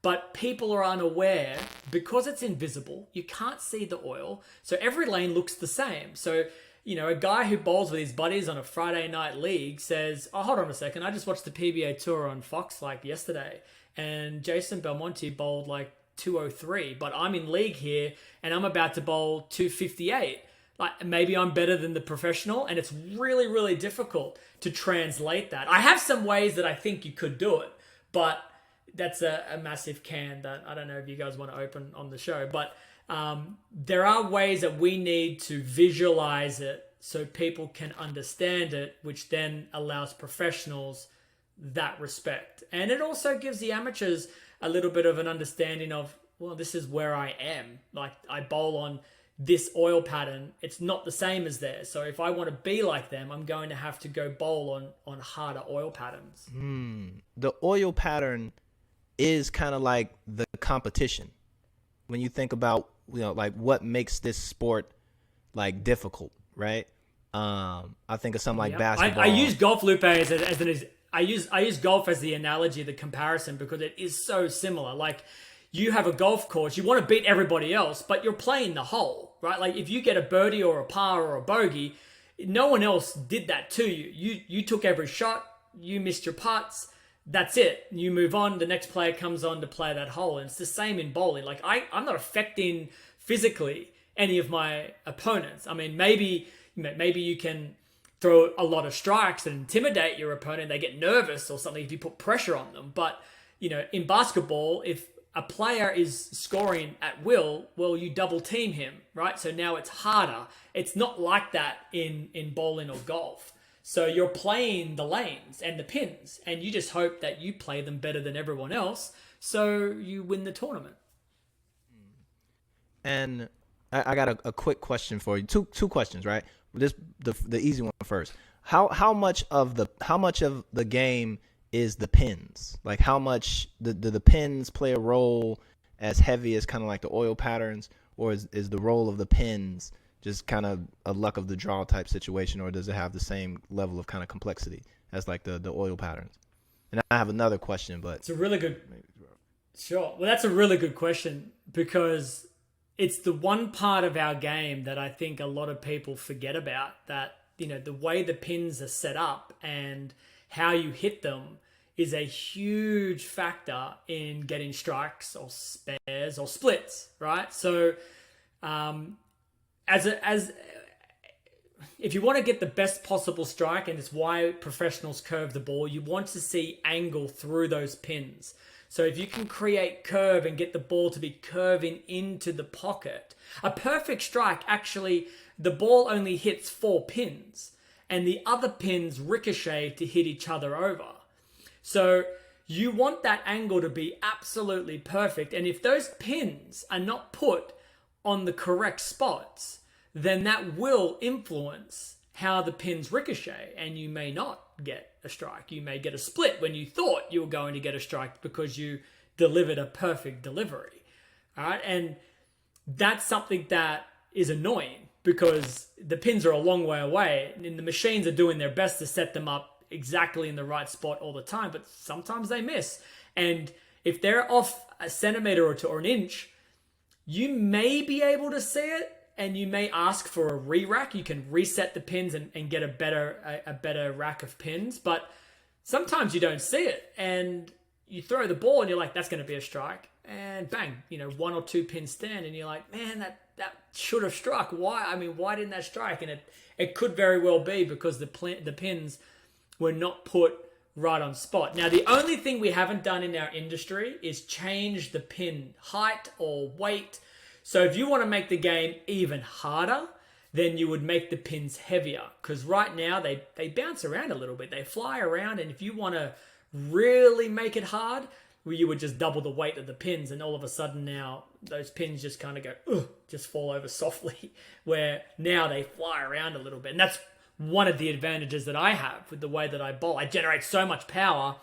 Speaker 6: But people are unaware because it's invisible. You can't see the oil. So every lane looks the same. So, a guy who bowls with his buddies on a Friday night league says, oh, hold on a second. I just watched the PBA Tour on Fox like yesterday. And Jason Belmonte bowled like 203. But I'm in league here and I'm about to bowl 258. Like maybe I'm better than the professional. And it's really, really difficult to translate that. I have some ways that I think you could do it. But that's a massive can that I don't know if you guys want to open on the show, but there are ways that we need to visualize it so people can understand it, which then allows professionals that respect. And it also gives the amateurs a little bit of an understanding of, well, this is where I am. Like I bowl on this oil pattern. It's not the same as theirs. So if I want to be like them, I'm going to have to go bowl on harder oil patterns.
Speaker 2: The oil pattern is kind of like the competition when you think about like what makes this sport like difficult, right? I think of something like basketball.
Speaker 6: I use golf, Lupe, I use golf as the analogy, the comparison, because it is so similar. Like you have a golf course, you want to beat everybody else, but you're playing the hole, right? Like if you get a birdie or a par or a bogey, no one else did that to you. You took every shot, you missed your putts. That's it. You move on. The next player comes on to play that hole. And it's the same in bowling. Like I'm not affecting physically any of my opponents. I mean, maybe you can throw a lot of strikes and intimidate your opponent. They get nervous or something if you put pressure on them. But, in basketball, if a player is scoring at will, well, you double team him, right? So now it's harder. It's not like that in bowling or golf. So you're playing the lanes and the pins, and you just hope that you play them better than everyone else, so you win the tournament.
Speaker 2: And I got a quick question for you. Two questions, right? This the easy one first. How much of the game is the pins? Like how much do the pins play a role as heavy as kind of like the oil patterns, or is the role of the pins just kind of a luck of the draw type situation, or does it have the same level of kind of complexity as like the oil patterns? And I have another question, but
Speaker 6: it's a really good. Sure. Well, that's a really good question because it's the one part of our game that I think a lot of people forget about, that, you know, the way the pins are set up and how you hit them is a huge factor in getting strikes or spares or splits, right? So, if you want to get the best possible strike, and it's why professionals curve the ball, you want to see angle through those pins. So if you can create curve and get the ball to be curving into the pocket, a perfect strike, actually, the ball only hits 4 pins and the other pins ricochet to hit each other over. So you want that angle to be absolutely perfect. And if those pins are not put on the correct spots, then that will influence how the pins ricochet, and you may not get a strike. You may get a split when you thought you were going to get a strike because you delivered a perfect delivery. All right, and that's something that is annoying because the pins are a long way away and the machines are doing their best to set them up exactly in the right spot all the time, but sometimes they miss. And if they're off a centimeter or 2 or an inch, you may be able to see it, and you may ask for a re-rack. You can reset the pins and get a better rack of pins, but sometimes you don't see it, and you throw the ball and you're like, that's going to be a strike, and bang, 1 or 2 pins stand, and you're like, man, that should have struck. Why didn't that strike? And it could very well be because the pins were not put right on spot. Now, the only thing we haven't done in our industry is change the pin height or weight. So if you want to make the game even harder, then you would make the pins heavier. Because right now, they bounce around a little bit. They fly around. And if you want to really make it hard, well, you would just double the weight of the pins. And all of a sudden now, those pins just kind of go, just fall over softly. Where now they fly around a little bit. And that's one of the advantages that I have with the way that I bowl. I generate so much power.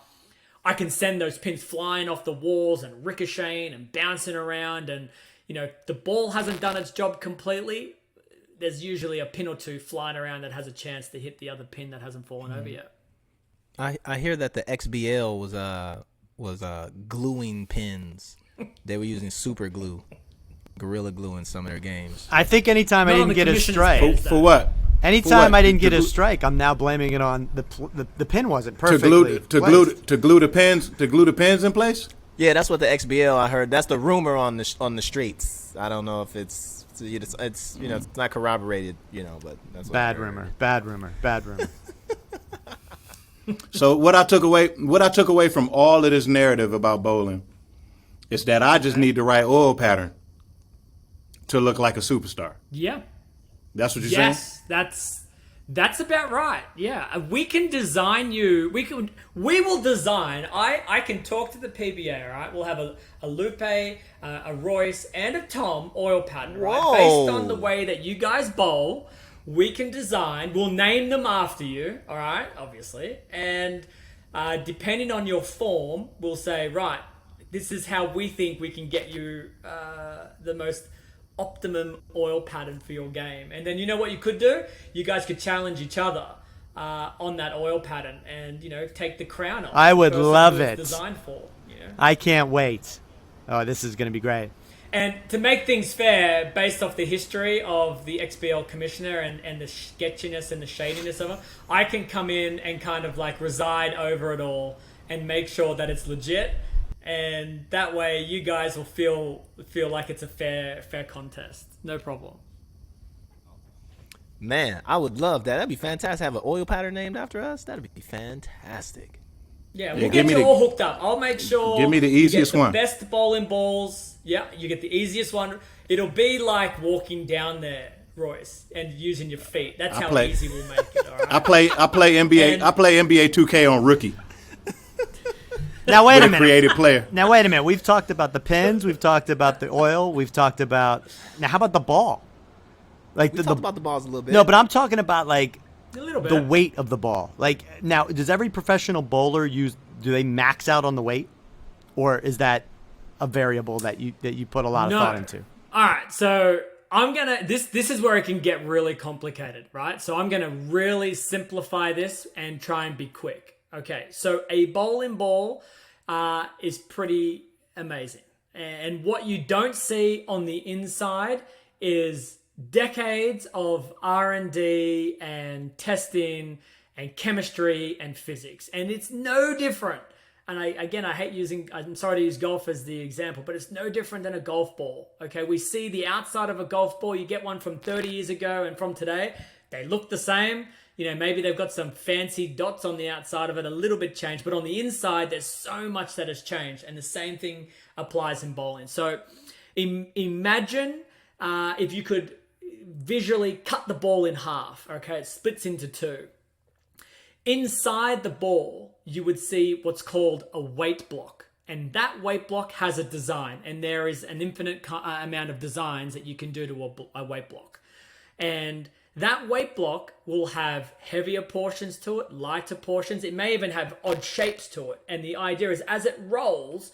Speaker 6: I can send those pins flying off the walls and ricocheting and bouncing around. And the ball hasn't done its job completely. There's usually a pin or 2 flying around that has a chance to hit the other pin that hasn't fallen over yet.
Speaker 2: I hear that the XBL was gluing pins. They were using super glue, Gorilla Glue in some of their games.
Speaker 1: I think anytime I didn't get a strike.
Speaker 3: For what?
Speaker 1: Anytime I didn't get a strike, I'm now blaming it on the pin wasn't perfectly
Speaker 3: to glue the pins in place.
Speaker 2: Yeah, that's what the XBL I heard. That's the rumor on the streets. I don't know if it's it's not corroborated, but that's what
Speaker 1: bad rumor.
Speaker 3: So what I took away from all of this narrative about bowling is that I just need the right oil pattern to look like a superstar.
Speaker 6: Yeah.
Speaker 3: That's what you're saying?
Speaker 6: Yes, that's about right. Yeah, we can design you. We will design. I can talk to the PBA. All right, we'll have a Lupe, a Royce, and a Tom oil pattern. Right,
Speaker 2: Whoa.
Speaker 6: based on the way that you guys bowl, we can design. We'll name them after you. All right, obviously, and depending on your form, we'll say, right, this is how we think we can get you the most optimum oil pattern for your game. And then you know what you could do? You guys could challenge each other on that oil pattern and, take the crown off.
Speaker 1: I would love it.
Speaker 6: Designed for,
Speaker 1: I can't wait. Oh, this is going to be great.
Speaker 6: And to make things fair, based off the history of the XBL commissioner and the sketchiness and the shadiness of it, I can come in and kind of like reside over it all and make sure that it's legit. And that way you guys will feel like it's a fair contest. No problem.
Speaker 2: Man, I would love that. That'd be fantastic. Have an oil pattern named after us. That'd be fantastic.
Speaker 6: Yeah, we'll get you all hooked up. I'll make sure.
Speaker 3: Give me the easiest
Speaker 6: you get
Speaker 3: one.
Speaker 6: the best bowling balls. Yeah, you get the easiest one. It'll be like walking down there Royce, and using your feet. That's
Speaker 3: I
Speaker 6: how
Speaker 3: play-
Speaker 6: easy we'll make it. All right.
Speaker 3: I play NBA.
Speaker 6: And-
Speaker 3: I play NBA 2K on rookie.
Speaker 1: Now wait
Speaker 3: With
Speaker 1: a
Speaker 3: a
Speaker 1: minute.
Speaker 3: creative player.
Speaker 1: Now wait a minute. We've talked about the pins. We've talked about the oil. We've talked about. Now how about the ball? Like
Speaker 2: We talked about the balls a little bit.
Speaker 1: No, but I'm talking about like
Speaker 6: a little bit.
Speaker 1: the weight of the ball. Like now, does every professional bowler use? Do they max out on the weight, or is that a variable that you put a lot of thought into?
Speaker 6: All right, so I'm gonna this is where it can get really complicated, right? So I'm gonna really simplify this and try and be quick. Okay, so a bowling ball is pretty amazing, and what you don't see on the inside is decades of R&D and testing and chemistry and physics, and it's no different. And I'm sorry to use golf as the example, but it's no different than a golf ball. Okay, we see the outside of a golf ball. You get one from 30 years ago and from today, they look the same. You know, maybe they've got some fancy dots on the outside of it, a little bit changed, but on the inside, there's so much that has changed. And the same thing applies in bowling. So imagine if you could visually cut the ball in half. Okay, it splits into two. Inside the ball, you would see what's called a weight block. And that weight block has a design. And there is an infinite amount of designs that you can do to a weight block. And that weight block will have heavier portions to it, lighter portions. It may even have odd shapes to it. And the idea is as it rolls,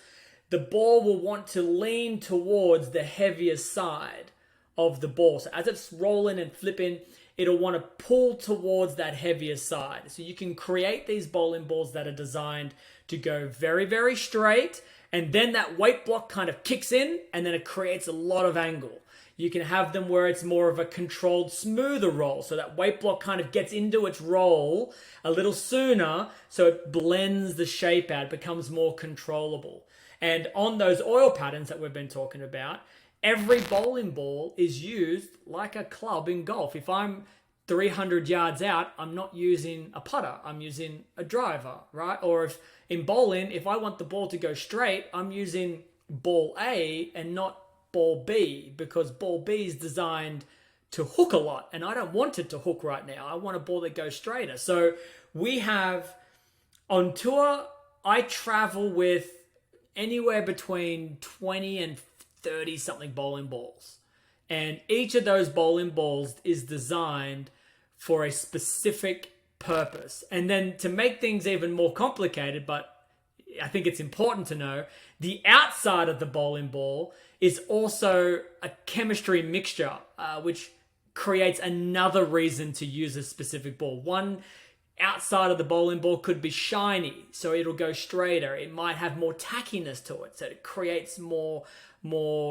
Speaker 6: the ball will want to lean towards the heavier side of the ball. So as it's rolling and flipping, it'll want to pull towards that heavier side. So you can create these bowling balls that are designed to go very, very straight. And then that weight block kind of kicks in and then it creates a lot of angle. You can have them where it's more of a controlled, smoother roll. So that weight block kind of gets into its roll a little sooner. So it blends the shape out, becomes more controllable. And on those oil patterns that we've been talking about, every bowling ball is used like a club in golf. If I'm 300 yards out, I'm not using a putter. I'm using a driver, right? Or if in bowling, if I want the ball to go straight, I'm using ball A and not ball B, because ball B is designed to hook a lot and I don't want it to hook right now. I want a ball that goes straighter. So we have on tour, I travel with anywhere between 20 and 30 something bowling balls. And each of those bowling balls is designed for a specific purpose. And then to make things even more complicated, but I think it's important to know, the outside of the bowling ball is also a chemistry mixture, which creates another reason to use a specific ball. One outside of the bowling ball could be shiny, so it'll go straighter. It might have more tackiness to it, so it creates more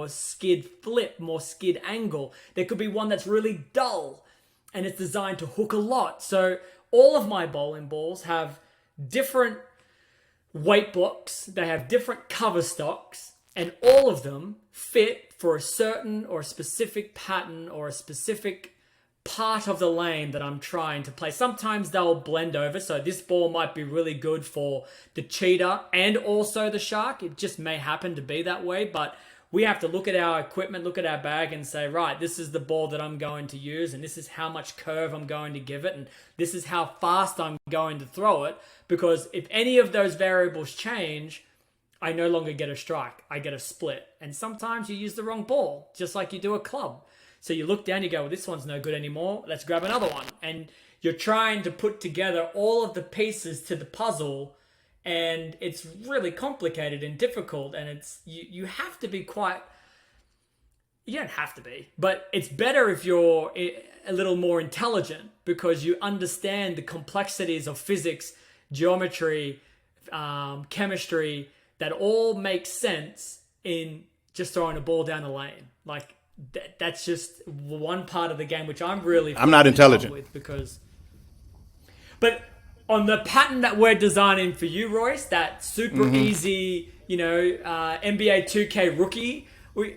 Speaker 6: skid flip, more skid angle. There could be one that's really dull, and it's designed to hook a lot. So all of my bowling balls have different weight blocks, they have different cover stocks, and all of them fit for a certain or a specific pattern or a specific part of the lane that I'm trying to play. Sometimes they'll blend over, so this ball might be really good for the cheetah and also the shark. It just may happen to be that way, but we have to look at our equipment, look at our bag and say, right, this is the ball that I'm going to use and this is how much curve I'm going to give it and this is how fast I'm going to throw it, because if any of those variables change, I no longer get a strike, I get a split. And sometimes you use the wrong ball, just like you do a club. So you look down, you go, well, this one's no good anymore, let's grab another one. And you're trying to put together all of the pieces to the puzzle, and it's really complicated and difficult, and it's you have to be quite, you don't have to be, but it's better if you're a little more intelligent, because you understand the complexities of physics, geometry, chemistry, that all make sense in just throwing a ball down the lane. Like that's just one part of the game which I'm
Speaker 3: not intelligent
Speaker 6: with, because but on the pattern that we're designing for you, Royce, that super easy, NBA 2K rookie, we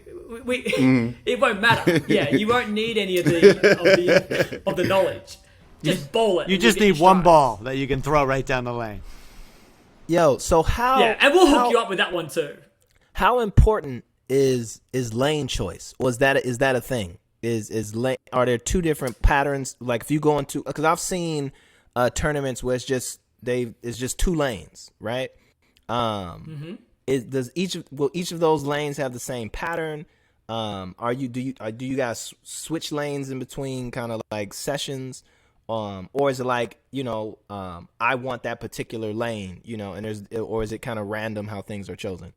Speaker 6: it won't matter. Yeah, you won't need any of the knowledge. Just bowl it.
Speaker 1: You just need one ball that you can throw right down the lane.
Speaker 2: Yo, so how?
Speaker 6: Yeah, and we'll hook you up with that one too.
Speaker 2: How important is lane choice? Or is that a thing? are there two different patterns? Like if you go into, because I've seen tournaments where it's just two lanes, right? Will each of those lanes have the same pattern? Do you guys switch lanes in between kind of like sessions? Or is it like, I want that particular lane, or is it kind of random how things are chosen?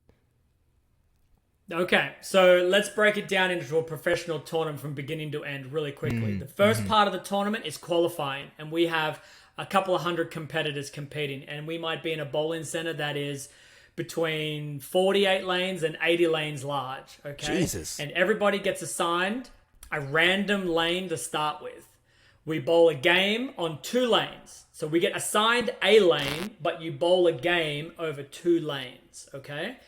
Speaker 6: Okay, so let's break it down into a professional tournament from beginning to end really quickly. The first part of the tournament is qualifying, and we have a couple of hundred competitors competing, and we might be in a bowling center that is between 48 lanes and 80 lanes large, okay?
Speaker 2: Jesus.
Speaker 6: And everybody gets assigned a random lane to start with. We bowl a game on 2 lanes. So we get assigned a lane, but you bowl a game over 2 lanes, okay?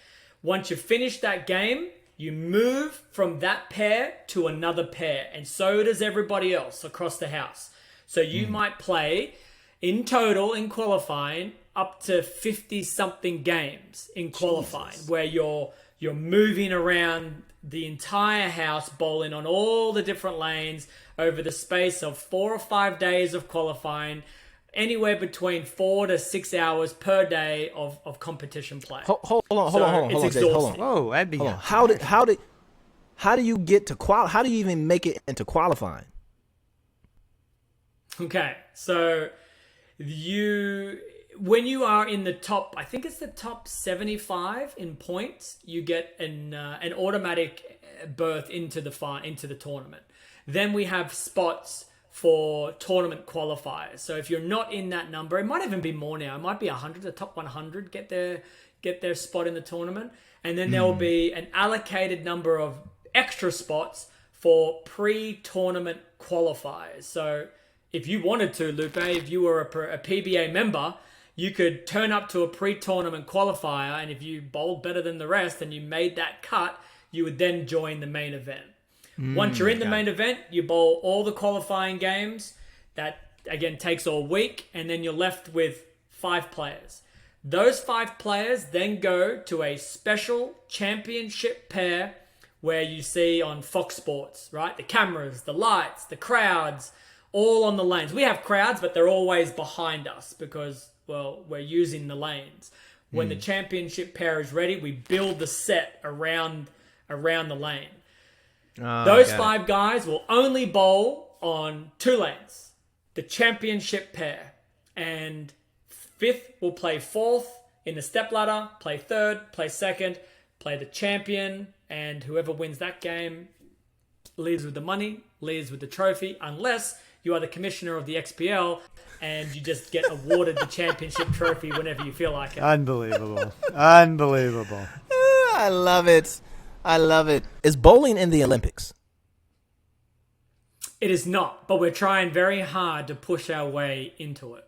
Speaker 6: Once you finish that game, you move from that pair to another pair, and so does everybody else across the house. So you might play, in total, in qualifying, up to 50-something games in qualifying, where you're moving around the entire house, bowling on all the different lanes over the space of 4 or 5 days of qualifying, anywhere between 4 to 6 hours per day of competition play.
Speaker 2: Hold on,
Speaker 6: It's
Speaker 2: Jay, hold on.
Speaker 6: exhausting.
Speaker 1: Whoa, that'd be.
Speaker 2: Hold on. How do you get to how do you even make it into qualifying?
Speaker 6: Okay, so when you are in the top, I think it's the top 75 in points, you get an automatic berth into the tournament. Then we have spots for tournament qualifiers. So if you're not in that number, it might even be more now. It might be 100. The top 100 get their spot in the tournament, and then there will be an allocated number of extra spots for pre-tournament qualifiers. So if you wanted to, Lupe, if you were a PBA member, you could turn up to a pre-tournament qualifier, and if you bowled better than the rest and you made that cut, you would then join the main event. Once you're in the main event, you bowl all the qualifying games. That, again, takes all week, and then you're left with 5 players. Those 5 players then go to a special championship pair where you see on Fox Sports, right? The cameras, the lights, the crowds, all on the lanes. We have crowds, but they're always behind us because, well, we're using the lanes. When the championship pair is ready, we build the set around the lane. Those 5 guys will only bowl on 2 lanes. The championship pair. And 5th will play 4th in the step ladder, play 3rd, play 2nd, play the champion, and whoever wins that game leaves with the money, leaves with the trophy, unless you are the commissioner of the XPL and you just get awarded the championship trophy whenever you feel like it.
Speaker 1: Unbelievable.
Speaker 2: I love it. Is bowling in the Olympics?
Speaker 6: It is not, but we're trying very hard to push our way into it.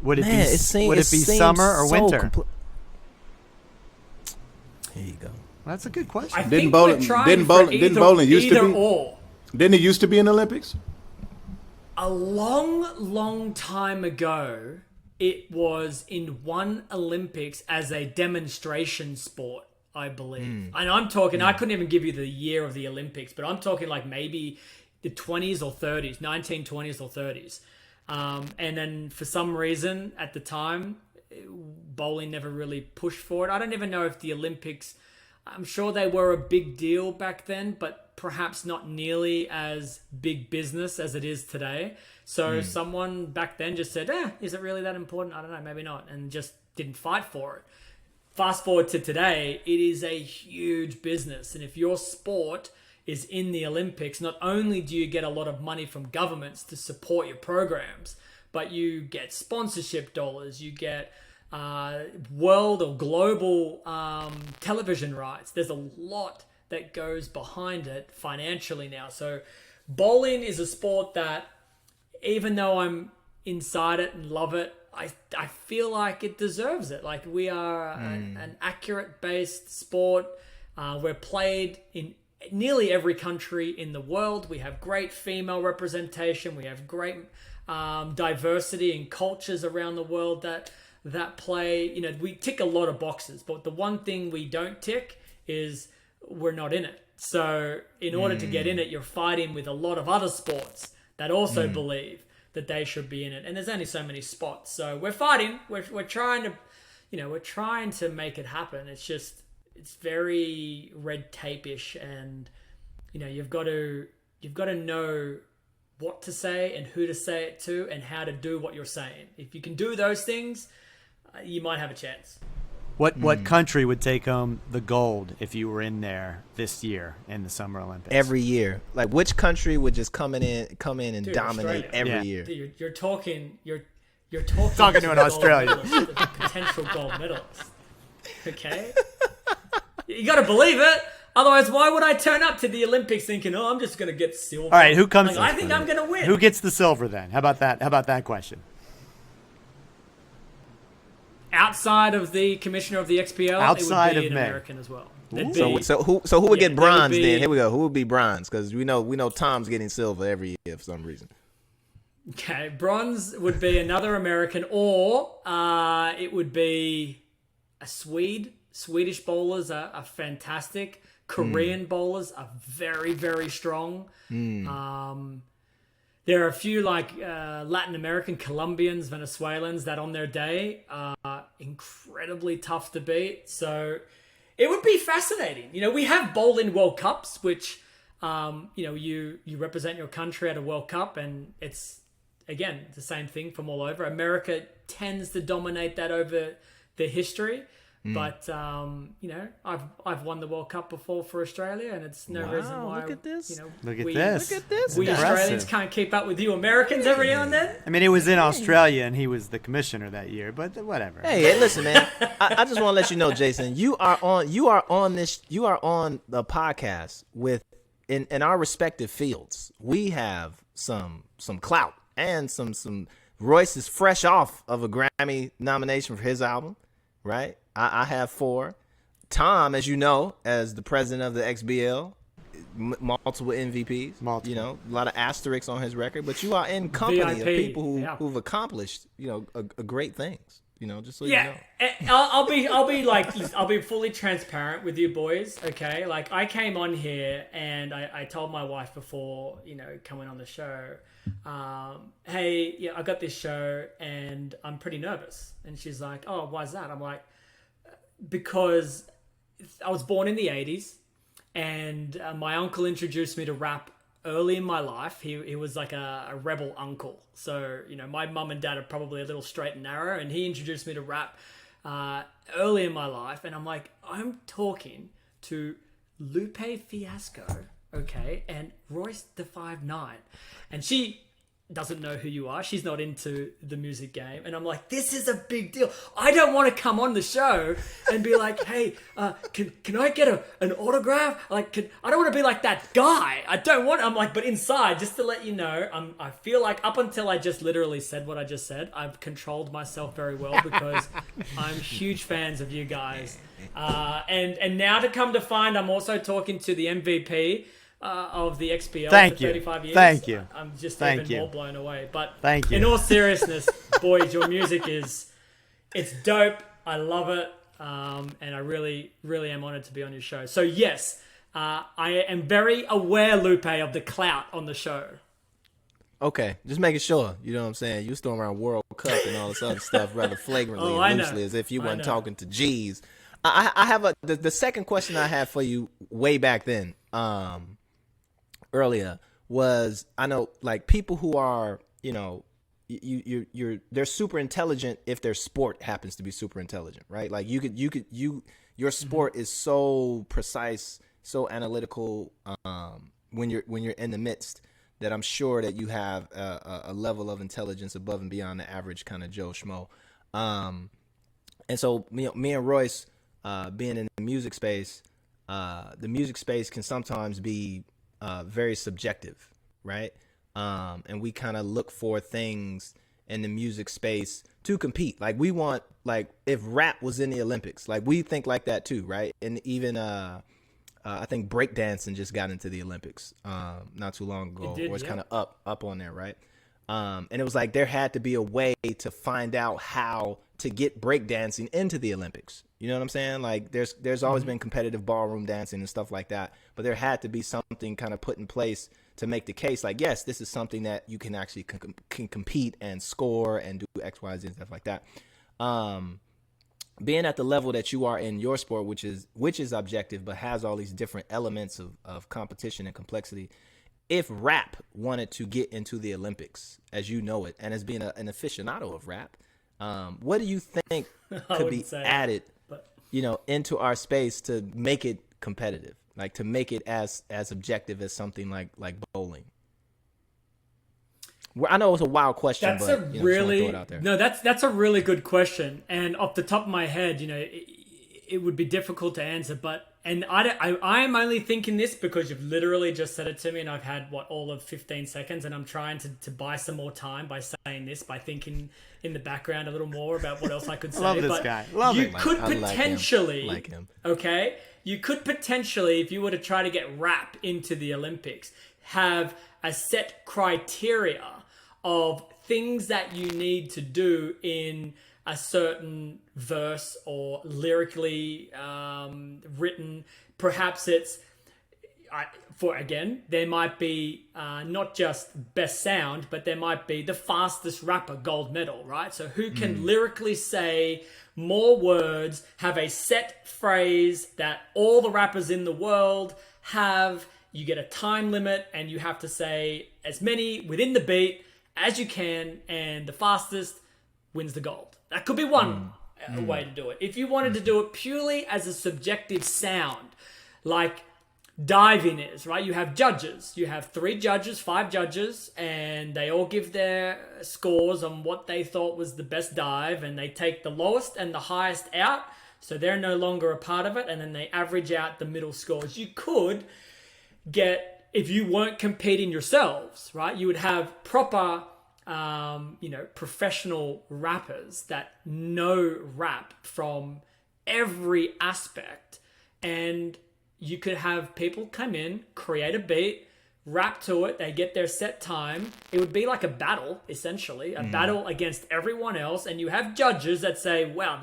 Speaker 1: Would it
Speaker 2: Man,
Speaker 1: be summer or winter?
Speaker 2: Here you go.
Speaker 1: That's a good question.
Speaker 6: I
Speaker 3: Didn't
Speaker 6: think
Speaker 3: bowling-
Speaker 6: we're trying
Speaker 3: didn't
Speaker 6: for
Speaker 3: bowling-
Speaker 6: either,
Speaker 3: didn't bowling used to
Speaker 6: either
Speaker 3: be-
Speaker 6: or.
Speaker 3: Didn't it used to be in the Olympics?
Speaker 6: A long time ago, it was in one Olympics as a demonstration sport, I believe. And I'm talking, I couldn't even give you the year of the Olympics, but I'm talking like maybe the 20s or 30s, 1920s or 30s. And then for some reason at the time, bowling never really pushed for it. I don't even know if the Olympics, I'm sure they were a big deal back then, but perhaps not nearly as big business as it is today. So someone back then just said, is it really that important? I don't know, maybe not. And just didn't fight for it. Fast forward to today, it is a huge business. And if your sport is in the Olympics, not only do you get a lot of money from governments to support your programs, but you get sponsorship dollars, you get world or global television rights. There's a lot that goes behind it financially now. So bowling is a sport that, even though I'm inside it and love it, I feel like it deserves it. Like, we are an accurate based sport. We're played in nearly every country in the world. We have great female representation. We have great diversity in cultures around the world that play. You know, we tick a lot of boxes, but the one thing we don't tick is we're not in it. So in order to get in it, you're fighting with a lot of other sports that also believe that they should be in it. And there's only so many spots. So we're fighting. We're trying to, we're trying to make it happen. It's just, it's very red tape-ish, and you've got to know what to say and who to say it to and how to do what you're saying. If you can do those things, you might have a chance.
Speaker 1: What country would take home the gold if you were in there this year in the Summer Olympics?
Speaker 2: Every year, like which country would just come in and
Speaker 6: Dude,
Speaker 2: dominate
Speaker 6: Australia.
Speaker 2: every year?
Speaker 6: Dude, you're talking
Speaker 1: Talking to an
Speaker 6: the
Speaker 1: Australian.
Speaker 6: gold medalist, the potential gold medalist. Okay, you got to believe it. Otherwise, why would I turn up to the Olympics thinking, "Oh, I'm just going to get silver"?
Speaker 1: All right, who comes?
Speaker 6: I think I'm going to win.
Speaker 1: Who gets the silver then? How about that? How about that question?
Speaker 6: Outside of the commissioner of the XPL,
Speaker 1: Outside
Speaker 6: it would be
Speaker 1: of
Speaker 6: an
Speaker 1: me.
Speaker 6: American as well.
Speaker 2: So who would get bronze
Speaker 6: be-
Speaker 2: then? Here we go. Who would be bronze? Because we know Tom's getting silver every year for some reason.
Speaker 6: Okay, bronze would be another American, or it would be a Swede. Swedish bowlers are fantastic. Korean bowlers are very, very strong. There are a few like Latin American, Colombians, Venezuelans that on their day are incredibly tough to beat. So it would be fascinating. We have bowling World Cups, which, you represent your country at a World Cup, and it's, again, the same thing from all over. America tends to dominate that over the history. But I've won the World Cup before for Australia, and it's no reason why.
Speaker 2: Look at this.
Speaker 1: Look at
Speaker 6: we,
Speaker 1: this.
Speaker 2: Look at this.
Speaker 6: We
Speaker 1: Impressive.
Speaker 6: Australians can't keep up with you Americans every now and then.
Speaker 1: I mean, he was in Australia and he was the commissioner that year, but whatever.
Speaker 2: Hey, listen, man. I just want to let you know, Jason, you are on the podcast with in our respective fields. We have some clout and some Royce is fresh off of a Grammy nomination for his album, right? I have 4. Tom, as you know, as the president of the XBL, multiple MVPs, a lot of asterisks on his record, but you are in company of people who've accomplished, great things, just so you know.
Speaker 6: I'll be fully transparent with you boys, okay? Like, I came on here and I told my wife before, coming on the show, hey, I got this show and I'm pretty nervous. And she's like, oh, why's that? I'm like, because I was born in the 80s and my uncle introduced me to rap early in my life. He was like a rebel uncle. So, my mum and dad are probably a little straight and narrow, and he introduced me to rap early in my life. And I'm like, I'm talking to Lupe Fiasco, okay, and Royce the 5'9", and she doesn't know who you are. She's not into the music game. And I'm like, this is a big deal. I don't want to come on the show and be like, hey, can I get an autograph? Like, I don't want to be like that guy. I'm like, but inside, just to let you know, I feel like up until I just literally said what I just said, I've controlled myself very well because I'm huge fans of you guys. And now to come to find, I'm also talking to the MVP of the XPL for 35 years.
Speaker 1: Thank you.
Speaker 6: I'm just
Speaker 1: Thank
Speaker 6: even
Speaker 1: you.
Speaker 6: more blown away. But
Speaker 1: Thank you.
Speaker 6: in all seriousness, boys, your music it's dope. I love it. And I really, really am honored to be on your show. So yes, I am very aware, Lupe, of the clout on the show.
Speaker 2: Okay, just making sure. You know what I'm saying? You was throwing around World Cup and all this other stuff rather flagrantly and loosely, as if you weren't talking to G's. I have the second question I had for you way back then. Earlier was, I know, like, people who are, they're super intelligent if their sport happens to be super intelligent, right? Like your sport is so precise, so analytical, when you're in the midst, that I'm sure that you have a level of intelligence above and beyond the average kind of Joe Schmo. And so me and Royce, being in the music space can sometimes be very subjective, right? And we kind of look for things in the music space to compete. Like, we want, like, if rap was in the Olympics, like, we think like that too, right? And even I think breakdancing just got into the Olympics not too long ago, or it's kind of up on there, right? And it was like there had to be a way to find out how to get breakdancing into the Olympics. You know what I'm saying? Like there's always been competitive ballroom dancing and stuff like that, but there had to be something kind of put in place to make the case like, yes, this is something that you can actually can compete and score and do X, Y, Z and stuff like that. Being at the level that you are in your sport, which is objective, but has all these different elements of competition and complexity. If rap wanted to get into the Olympics, as you know it, and as being an aficionado of rap, what do you think could be added, into our space to make it competitive, like to make it as objective as something like bowling? Well, I know it's a wild question,
Speaker 6: That's
Speaker 2: but
Speaker 6: a
Speaker 2: just
Speaker 6: really
Speaker 2: wanna throw it out there.
Speaker 6: no. That's a really good question, and off the top of my head, it would be difficult to answer. But I'm only thinking this because you've literally just said it to me, and I've had all of 15 seconds, and I'm trying to buy some more time by saying this, by thinking in the background a little more about what else I could say.
Speaker 1: Love this
Speaker 6: but
Speaker 1: guy. Love
Speaker 6: you
Speaker 1: it.
Speaker 6: could
Speaker 2: I like him.
Speaker 6: potentially,
Speaker 2: Like him.
Speaker 6: okay, you could potentially, if you were to try to get rap into the Olympics, have a set criteria of things that you need to do in a certain verse or lyrically written. Perhaps it's there might be not just best sound, but there might be the fastest rapper gold medal, right? So who can lyrically say more words, have a set phrase that all the rappers in the world have. You get a time limit and you have to say as many within the beat as you can, and the fastest wins the gold. That could be one way to do it. If you wanted to do it purely as a subjective sound, like diving is, right? You have judges. You have 3 judges, 5 judges, and they all give their scores on what they thought was the best dive, and they take the lowest and the highest out, so they're no longer a part of it, and then they average out the middle scores. You could get, if you weren't competing yourselves, right, you would have proper, professional rappers that know rap from every aspect. And you could have people come in, create a beat, rap to it, they get their set time. It would be like a battle, essentially, a battle against everyone else. And you have judges that say, wow,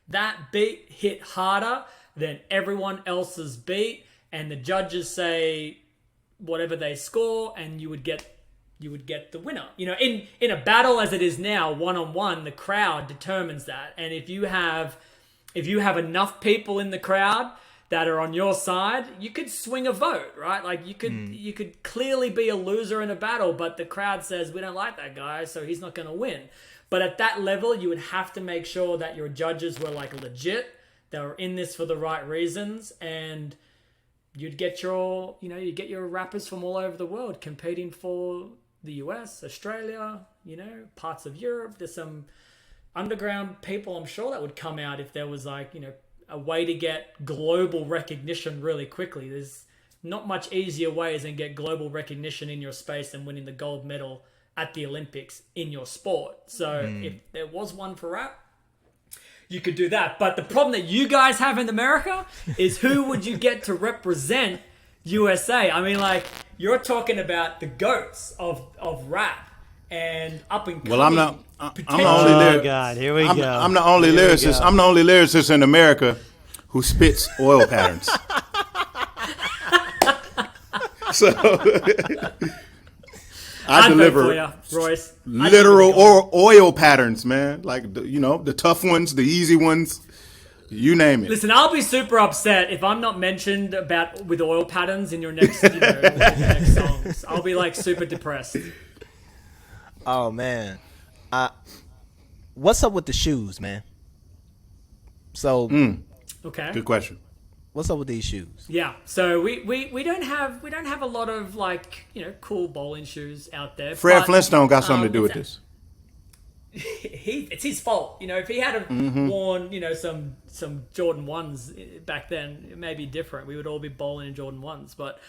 Speaker 6: that beat hit harder than everyone else's beat. And the judges say whatever they score, and you would get the winner. In a battle as it is now, one-on-one, the crowd determines that. And if you have enough people in the crowd that are on your side, you could swing a vote, right? Like you could clearly be a loser in a battle, but the crowd says we don't like that guy, so he's not going to win. But at that level, you would have to make sure that your judges were like legit, they were in this for the right reasons, and you'd get your rappers from all over the world competing for the US, Australia, parts of Europe. There's some underground people, I'm sure, that would come out if there was a way to get global recognition really quickly. There's not much easier ways than get global recognition in your space than winning the gold medal at the Olympics in your sport. So if there was one for rap, you could do that. But the problem that you guys have in America is who would you get to represent USA? I mean, you're talking about the GOATs of rap and up and coming.
Speaker 3: Well, I'm the only
Speaker 1: Oh God, here we go.
Speaker 3: I'm the only lyricist. I'm the only lyricist in America who spits oil patterns. So I deliver
Speaker 6: for you, Royce.
Speaker 3: literal oil patterns, man. Like the tough ones, the easy ones, you name it.
Speaker 6: Listen, I'll be super upset if I'm not mentioned with oil patterns in your next, next songs. I'll be super depressed.
Speaker 2: Oh man, what's up with the shoes, man? So,
Speaker 6: Okay.
Speaker 3: Good question.
Speaker 2: what's up with these shoes?
Speaker 6: Yeah, so we don't have a lot of cool bowling shoes out there.
Speaker 3: Fred
Speaker 6: but,
Speaker 3: Flintstone got something to do with this.
Speaker 6: It's his fault. If he had worn some Jordan 1s back then, it may be different. We would all be bowling in Jordan 1s, but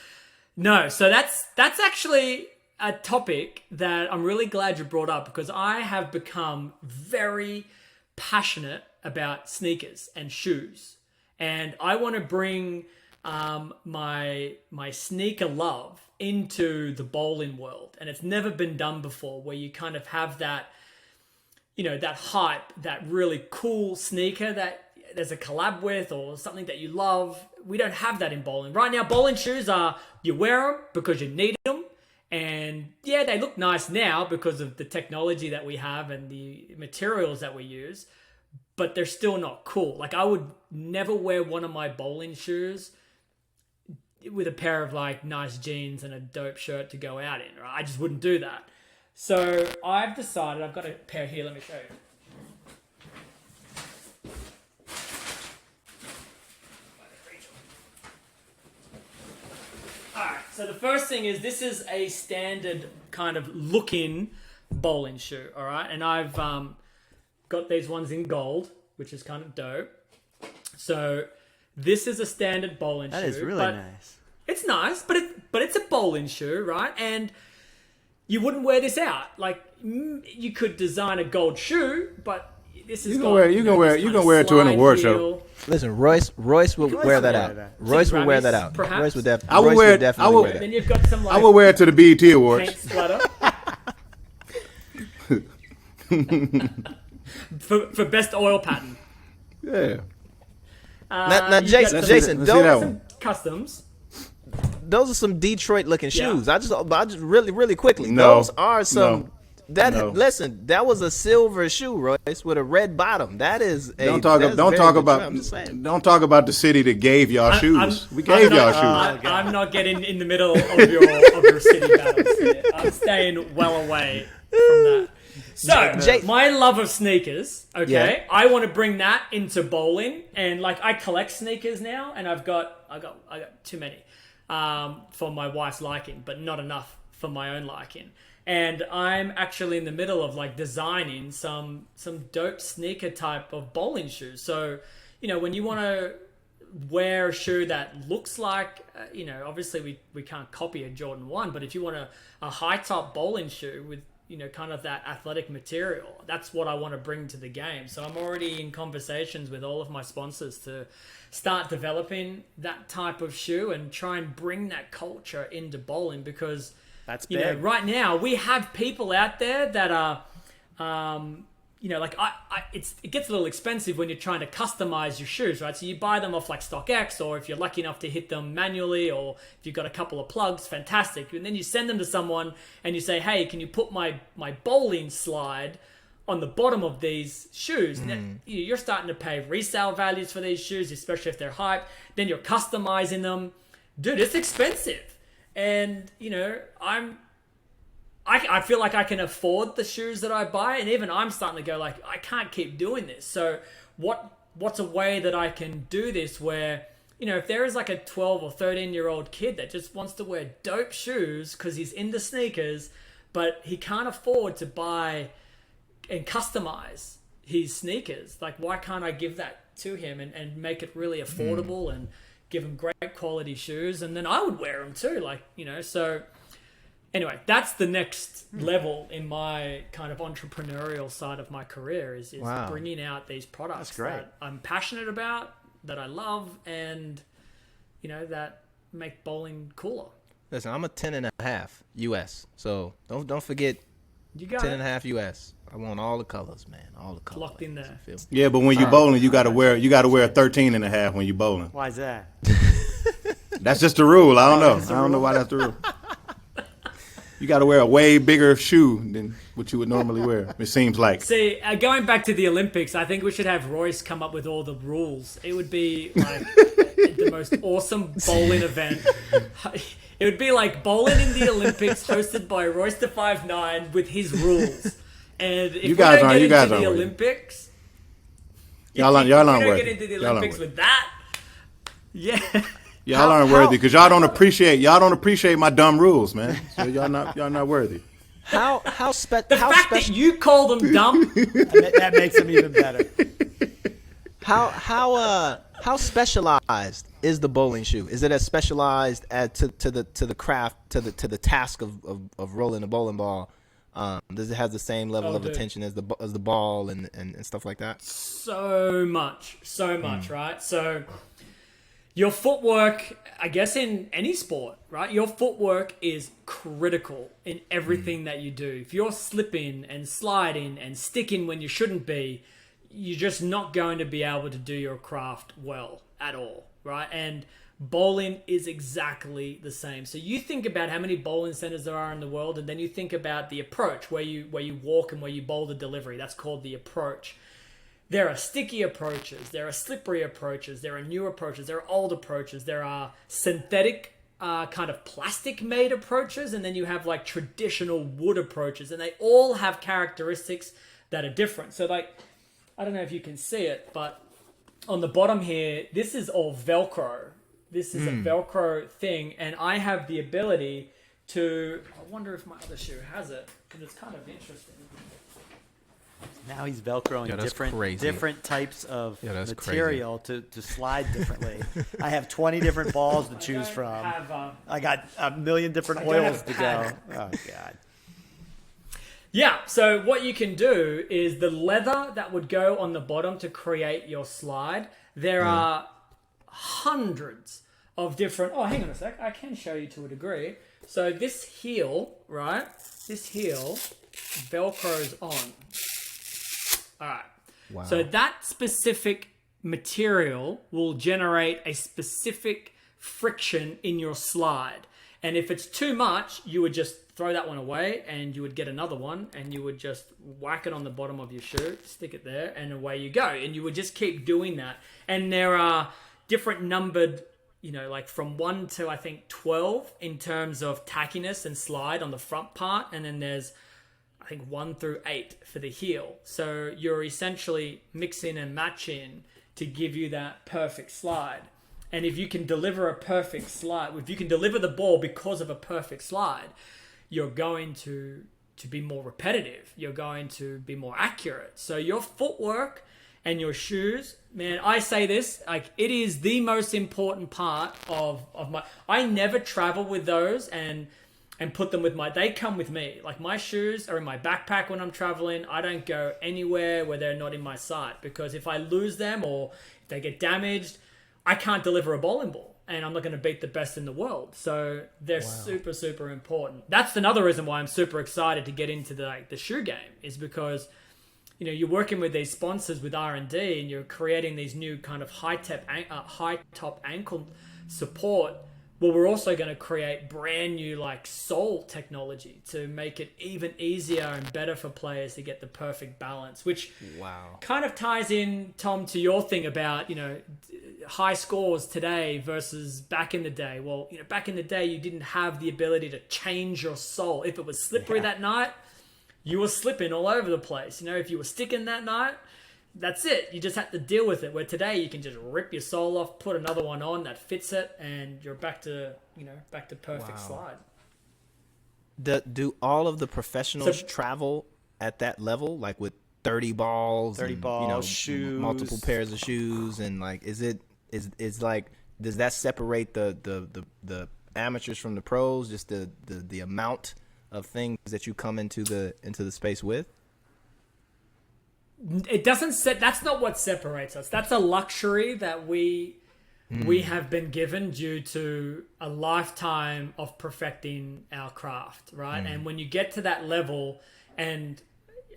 Speaker 6: no. So that's actually a topic that I'm really glad you brought up, because I have become very passionate about sneakers and shoes, and I want to bring my sneaker love into the bowling world, and it's never been done before, where you kind of have that, that hype, that really cool sneaker that there's a collab with or something that you love. We don't have that in bowling. Right now, bowling shoes are, you wear them because you need them. And yeah, they look nice now because of the technology that we have and the materials that we use, but they're still not cool. Like, I would never wear one of my bowling shoes with a pair of like nice jeans and a dope shirt to go out in. Right? I just wouldn't do that. So I've decided, I've got a pair here, let me show you. Alright, so the first thing is, this is a standard kind of looking bowling shoe, alright? And I've got these ones in gold, which is kind of dope. So this is a standard bowling shoe.
Speaker 1: That is really nice.
Speaker 6: It's nice, but it's a bowling shoe, right? And you wouldn't wear this out. Like, you could design a gold shoe, but this is
Speaker 3: You can wear it to an award show.
Speaker 2: Listen, Royce would wear that out. Royce would wear that out.
Speaker 6: Perhaps?
Speaker 2: Royce would definitely.
Speaker 3: I would wear it.
Speaker 2: Definitely wear that.
Speaker 6: Then you've got some like
Speaker 3: I will wear it to the BET Awards.
Speaker 6: paint splatter. for best oil pattern.
Speaker 3: Yeah.
Speaker 2: Now,
Speaker 6: you've got
Speaker 2: Jason,
Speaker 3: let's see that
Speaker 2: those,
Speaker 3: one.
Speaker 6: customs.
Speaker 2: those are some Detroit looking
Speaker 6: Yeah.
Speaker 2: shoes. I just really quickly.
Speaker 3: No.
Speaker 2: Those are some.
Speaker 3: No.
Speaker 2: Listen, that was a silver shoe, Royce, with a red bottom. That is a.
Speaker 3: Don't talk
Speaker 2: I'm just saying.
Speaker 3: about the city that gave y'all shoes. We gave y'all shoes.
Speaker 6: I'm not getting in the middle of your city battles here. I'm staying well away from that. So, my love of sneakers, okay?
Speaker 2: Yeah.
Speaker 6: I want to bring that into bowling, and like, I collect sneakers now, and I got too many for my wife's liking, but not enough for my own liking. And I'm actually in the middle of like designing some dope sneaker type of bowling shoes. So, when you want to wear a shoe that looks like, obviously we can't copy a Jordan 1, but if you want a high top bowling shoe with, kind of that athletic material, that's what I want to bring to the game. So I'm already in conversations with all of my sponsors to start developing that type of shoe and try and bring that culture into bowling, because
Speaker 1: That's big.
Speaker 6: right now we have people out there that are, it gets a little expensive when you're trying to customize your shoes, right? So you buy them off like StockX, or if you're lucky enough to hit them manually, or if you've got a couple of plugs, fantastic. And then you send them to someone and you say, hey, can you put my bowling slide on the bottom of these shoes? Now, you're starting to pay resale values for these shoes, especially if they're hype. Then you're customizing them. Dude, it's expensive. And, I feel like I can afford the shoes that I buy, and even I'm starting to go like, I can't keep doing this. So what's a way that I can do this where, if there is like a 12 or 13-year-old kid that just wants to wear dope shoes because he's into sneakers, but he can't afford to buy and customize his sneakers, like, why can't I give that to him and make it really affordable and give him great quality shoes, and then I would wear them too, so anyway, that's the next level in my kind of entrepreneurial side of my career is
Speaker 2: Wow.
Speaker 6: bringing out these products
Speaker 1: That's great.
Speaker 6: that I'm passionate about, that I love, and that make bowling cooler.
Speaker 2: Listen, I'm a 10.5 US, so don't forget
Speaker 6: You got
Speaker 2: 10.5 US. I want all the colors, man. All the colors.
Speaker 6: Locked in there.
Speaker 2: Feel me?
Speaker 3: Yeah, but when you bowling, you gotta wear a 13.5 when you bowling.
Speaker 1: Why is that?
Speaker 3: That's just the rule. I don't know. I don't know why that's the rule. You got to wear a way bigger shoe than what you would normally wear. It seems like.
Speaker 6: See, going back to the Olympics, I think we should have Royce come up with all the rules. It would be like the most awesome bowling event. It would be like bowling in the Olympics, hosted by Royce the 5'9" with his rules. And if
Speaker 3: You guys
Speaker 6: we
Speaker 3: aren't-
Speaker 6: don't
Speaker 3: you
Speaker 6: get
Speaker 3: guys
Speaker 6: into the
Speaker 3: aren't worthy.
Speaker 6: Olympics,
Speaker 3: Y'all
Speaker 6: if we
Speaker 3: aren't
Speaker 6: don't
Speaker 3: worthy.
Speaker 6: get into the
Speaker 3: Y'all aren't
Speaker 6: Olympics
Speaker 3: worthy.
Speaker 6: with that, yeah.
Speaker 3: Y'all aren't worthy because y'all don't appreciate my dumb rules, man. So y'all not worthy.
Speaker 2: How
Speaker 6: The
Speaker 2: how
Speaker 6: fact that
Speaker 2: special
Speaker 6: you call them dumb,
Speaker 1: That makes them even better.
Speaker 2: how specialized is the bowling shoe? Is it as specialized to the craft, to the task of rolling a bowling ball? Does it have the same level of
Speaker 6: dude.
Speaker 2: attention as the ball and stuff like that?
Speaker 6: so much, right? So Your footwork, I guess in any sport, right? Your footwork is critical in everything that you do. If you're slipping and sliding and sticking when you shouldn't be, you're just not going to be able to do your craft well at all, right? And bowling is exactly the same. So you think about how many bowling centers there are in the world, and then you think about the approach, where you walk and where you bowl the delivery. That's called the approach. There are sticky approaches, there are slippery approaches, there are new approaches, there are old approaches, there are synthetic kind of plastic made approaches, and then you have like traditional wood approaches, and they all have characteristics that are different. So like, I don't know if you can see it, but on the bottom here, this is all Velcro. This is a Velcro thing, and I have the ability to, I wonder if my other shoe has it, because it's kind of interesting.
Speaker 1: Now he's Velcroing
Speaker 2: Yeah, that's crazy.
Speaker 1: different types of
Speaker 2: Yeah, that's
Speaker 1: material to slide differently. I have 20 different balls to choose from. I got a million different
Speaker 6: I don't
Speaker 1: oils
Speaker 6: have
Speaker 1: to
Speaker 6: a
Speaker 1: go.
Speaker 6: pad.
Speaker 1: Oh, God.
Speaker 6: Yeah, so what you can do is the leather that would go on the bottom to create your slide, there are hundreds of different... Oh, hang on a sec. I can show you to a degree. So this heel, right? This heel Velcros on. All right.
Speaker 2: Wow.
Speaker 6: So that specific material will generate a specific friction in your slide. And if it's too much, you would just throw that one away and you would get another one and you would just whack it on the bottom of your shoe, stick it there, and away you go. And you would just keep doing that. And there are different numbered, you know, like from 1 to I think 12 in terms of tackiness and slide on the front part. And then there's I think 1 through 8 for the heel. So you're essentially mixing and matching to give you that perfect slide. And if you can deliver a perfect slide, if you can deliver the ball because of a perfect slide, you're going to be more repetitive. You're going to be more accurate. So your footwork and your shoes, man, I say this, like it is the most important part of my... I never travel with those and put them with they come with me. Like my shoes are in my backpack when I'm traveling. I don't go anywhere where they're not in my sight, because if I lose them or if they get damaged, I can't deliver a bowling ball and I'm not going to beat the best in the world. So they're super, super important. That's another reason why I'm super excited to get into the shoe game, is because, you know, you're working with these sponsors with R&D and you're creating these new kind of high top ankle support. Well, we're also going to create brand new like sole technology to make it even easier and better for players to get the perfect balance, which kind of ties in, Tom, to your thing about, you know, high scores today versus back in the day. Well, you know, back in the day, you didn't have the ability to change your sole. If it was slippery that night, you were slipping all over the place. You know, if you were sticking that night, that's it. You just had to deal with it. Where today you can just rip your sole off, put another one on that fits it, and you're back to, you know, back to perfect slide.
Speaker 2: Do all of the professionals travel at that level, like with 30 balls, you know,
Speaker 1: shoes,
Speaker 2: multiple pairs of shoes, and like, is like, does that separate the amateurs from the pros? Just the amount of things that you come into the space with?
Speaker 6: It doesn't that's not what separates us. That's a luxury that we have been given due to a lifetime of perfecting our craft, right? And when you get to that level, and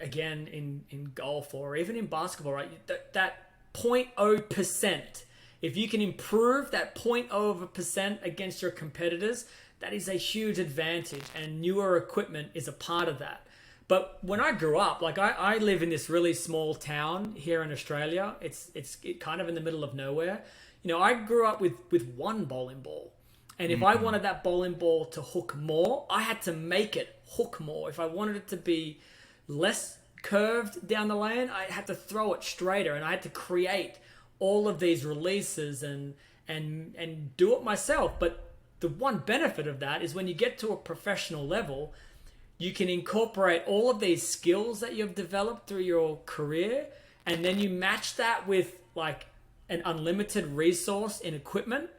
Speaker 6: again in golf or even in basketball, right, that 0.0%, if you can improve that 0.0% against your competitors, that is a huge advantage, and newer equipment is a part of that. But when I grew up, like I live in this really small town here in Australia. It's kind of in the middle of nowhere. You know, I grew up with one bowling ball. And if I wanted that bowling ball to hook more, I had to make it hook more. If I wanted it to be less curved down the lane, I had to throw it straighter. And I had to create all of these releases and do it myself. But the one benefit of that is when you get to a professional level, you can incorporate all of these skills that you've developed through your career, and then you match that with like an unlimited resource in equipment.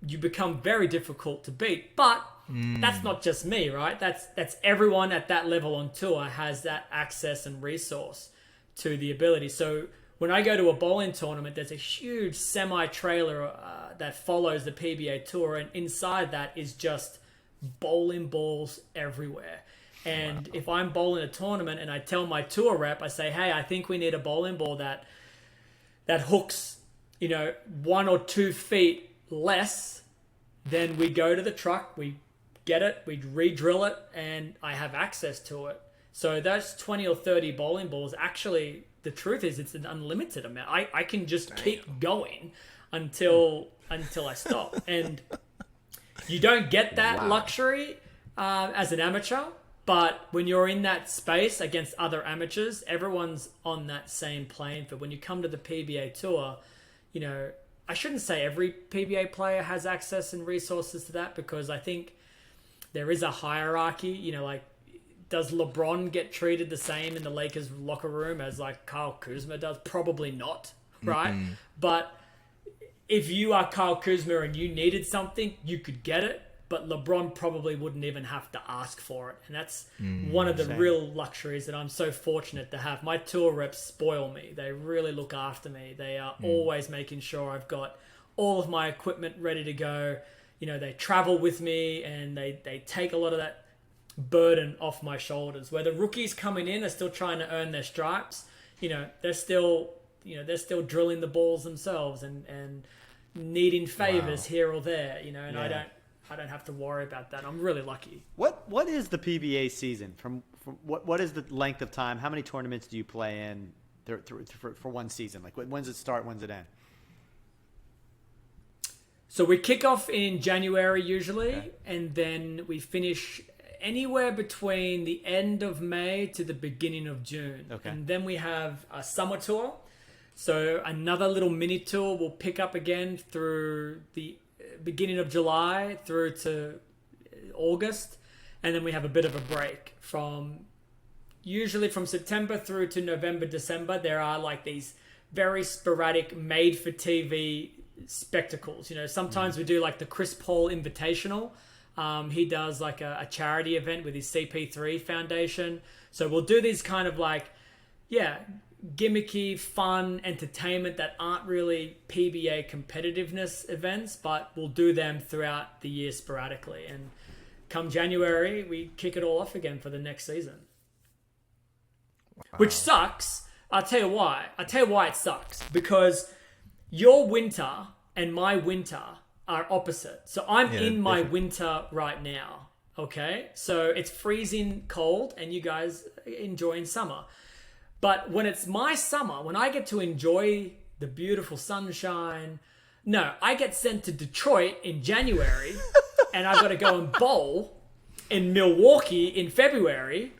Speaker 6: You become very difficult to beat. But that's not just me, right? That's everyone at that level on tour has that access and resource to the ability. So when I go to a bowling tournament, there's a huge semi-trailer that follows the PBA Tour, and inside that is just bowling balls everywhere. And if I'm bowling a tournament and I tell my tour rep, I say, hey, I think we need a bowling ball that hooks, 1 or 2 feet less, then we go to the truck, we get it, we re-drill it, and I have access to it. So those 20 or 30 bowling balls, actually, the truth is it's an unlimited amount. I can just keep going until I stop. And you don't get that luxury as an amateur, but when you're in that space against other amateurs, everyone's on that same plane. For when you come to the PBA Tour, I shouldn't say every PBA player has access and resources to that, because I think there is a hierarchy. Does LeBron get treated the same in the Lakers locker room as like Kyle Kuzma does? Probably not, right? Mm-hmm. But if you are Kyle Kuzma and you needed something, you could get it. But LeBron probably wouldn't even have to ask for it. And that's one of the real luxuries that I'm so fortunate to have. My tour reps spoil me. They really look after me. They are always making sure I've got all of my equipment ready to go. They travel with me, and they take a lot of that burden off my shoulders. Where the rookies coming in are still trying to earn their stripes, they're still drilling the balls themselves and needing favors here or there, and I don't have to worry about that. I'm really lucky.
Speaker 1: What is the PBA season? From what is the length of time? How many tournaments do you play in for one season? Like, when's it start? When's it end?
Speaker 6: So we kick off in January usually, and then we finish anywhere between the end of May to the beginning of June. Okay. And then we have a summer tour. So another little mini tour will pick up again through the beginning of July through to August. And then we have a bit of a break usually from September through to November, December. There are like these very sporadic made for TV spectacles. Sometimes we do like the Chris Paul Invitational. He does like a charity event with his CP3 Foundation. So we'll do these kind of like, gimmicky, fun entertainment that aren't really PBA competitiveness events, but we'll do them throughout the year sporadically. And come January, we kick it all off again for the next season. Wow. Which sucks. I'll tell you why. It sucks. Because your winter and my winter are opposite. So I'm in my winter right now. Okay? So it's freezing cold and you guys enjoying summer. But when it's my summer, when I get to enjoy the beautiful sunshine, no, I get sent to Detroit in January and I've got to go and bowl in Milwaukee in February,